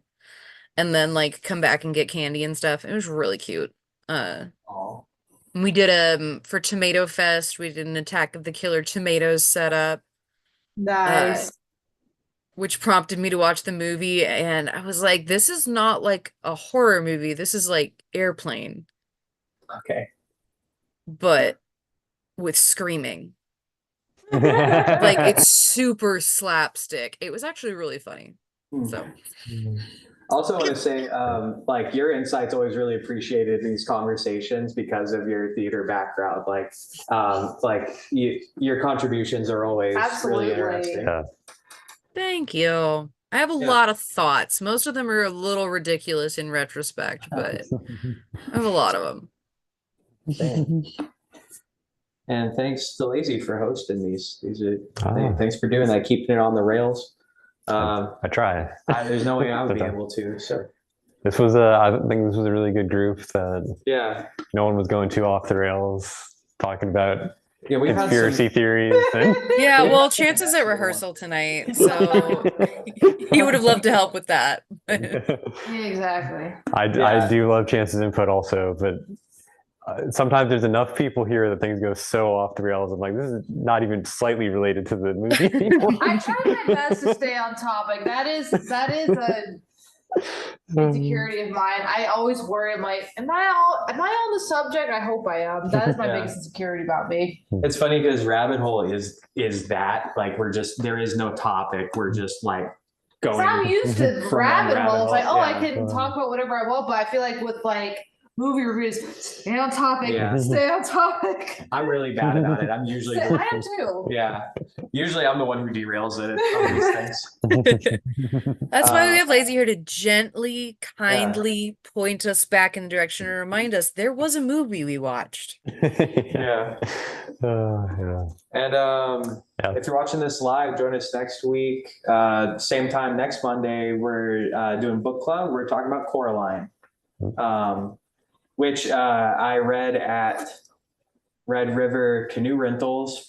and then like come back and get candy and stuff. It was really cute. Oh. We did for Tomato Fest, we did an Attack of the Killer Tomatoes setup, Nice. which prompted me to watch the movie, and I was like, this is not like a horror movie, this is like Airplane, Okay. but with screaming. Like it's super slapstick. It was actually really funny. So Also want to say, like your insights always really appreciated in these conversations because of your theater background. Like your contributions are always Absolutely. really interesting. Yeah. thank you. I have a lot of thoughts. Most of them are a little ridiculous in retrospect, but I have a lot of them. Thanks. And thanks to Lazy for hosting these. Thanks for doing that, keeping it on the rails. I try. There's no way I would be able to. So this was I think this was a really good group that no one was going too off the rails talking about we've conspiracy theories. And Yeah, well, Chance is at rehearsal tonight, so he would have loved to help with that. Yeah, exactly. I do love Chance's input also, but sometimes there's enough people here that things go so off the rails. I'm like, this is not even slightly related to the movie. I try my best to stay on topic. That is insecurity of mine. I always worry, I'm like, am I on the subject? I hope I am. That is my Yeah. biggest insecurity about me. It's funny because rabbit hole is that like there is no topic. We're just like So going. I'm used to from one rabbit holes. Like, oh, I yeah. can talk about whatever I want, but I feel like with like movie reviews, stay on topic, Yeah. stay on topic. I'm really bad about it. I'm usually I am too. yeah. Usually I'm the one who derails it on these things. That's why we Uh, have Lazy here to gently, kindly point us back in the direction and remind us there was a movie we watched. Yeah. Yeah. And Yeah. if you're watching this live, join us next week. Same time next Monday, we're doing book club. We're talking about Coraline, which I read at Red River Canoe Rentals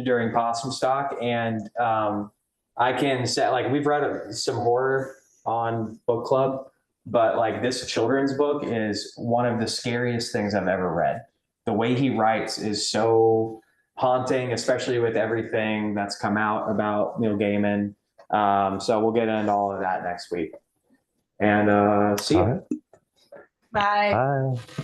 during Possum Stock, and I can say like we've read some horror on book club, but like this children's book is one of the scariest things I've ever read. The way he writes is so haunting, especially with everything that's come out about Neil Gaiman. So we'll get into all of that next week. And see you. All right. Bye. Bye.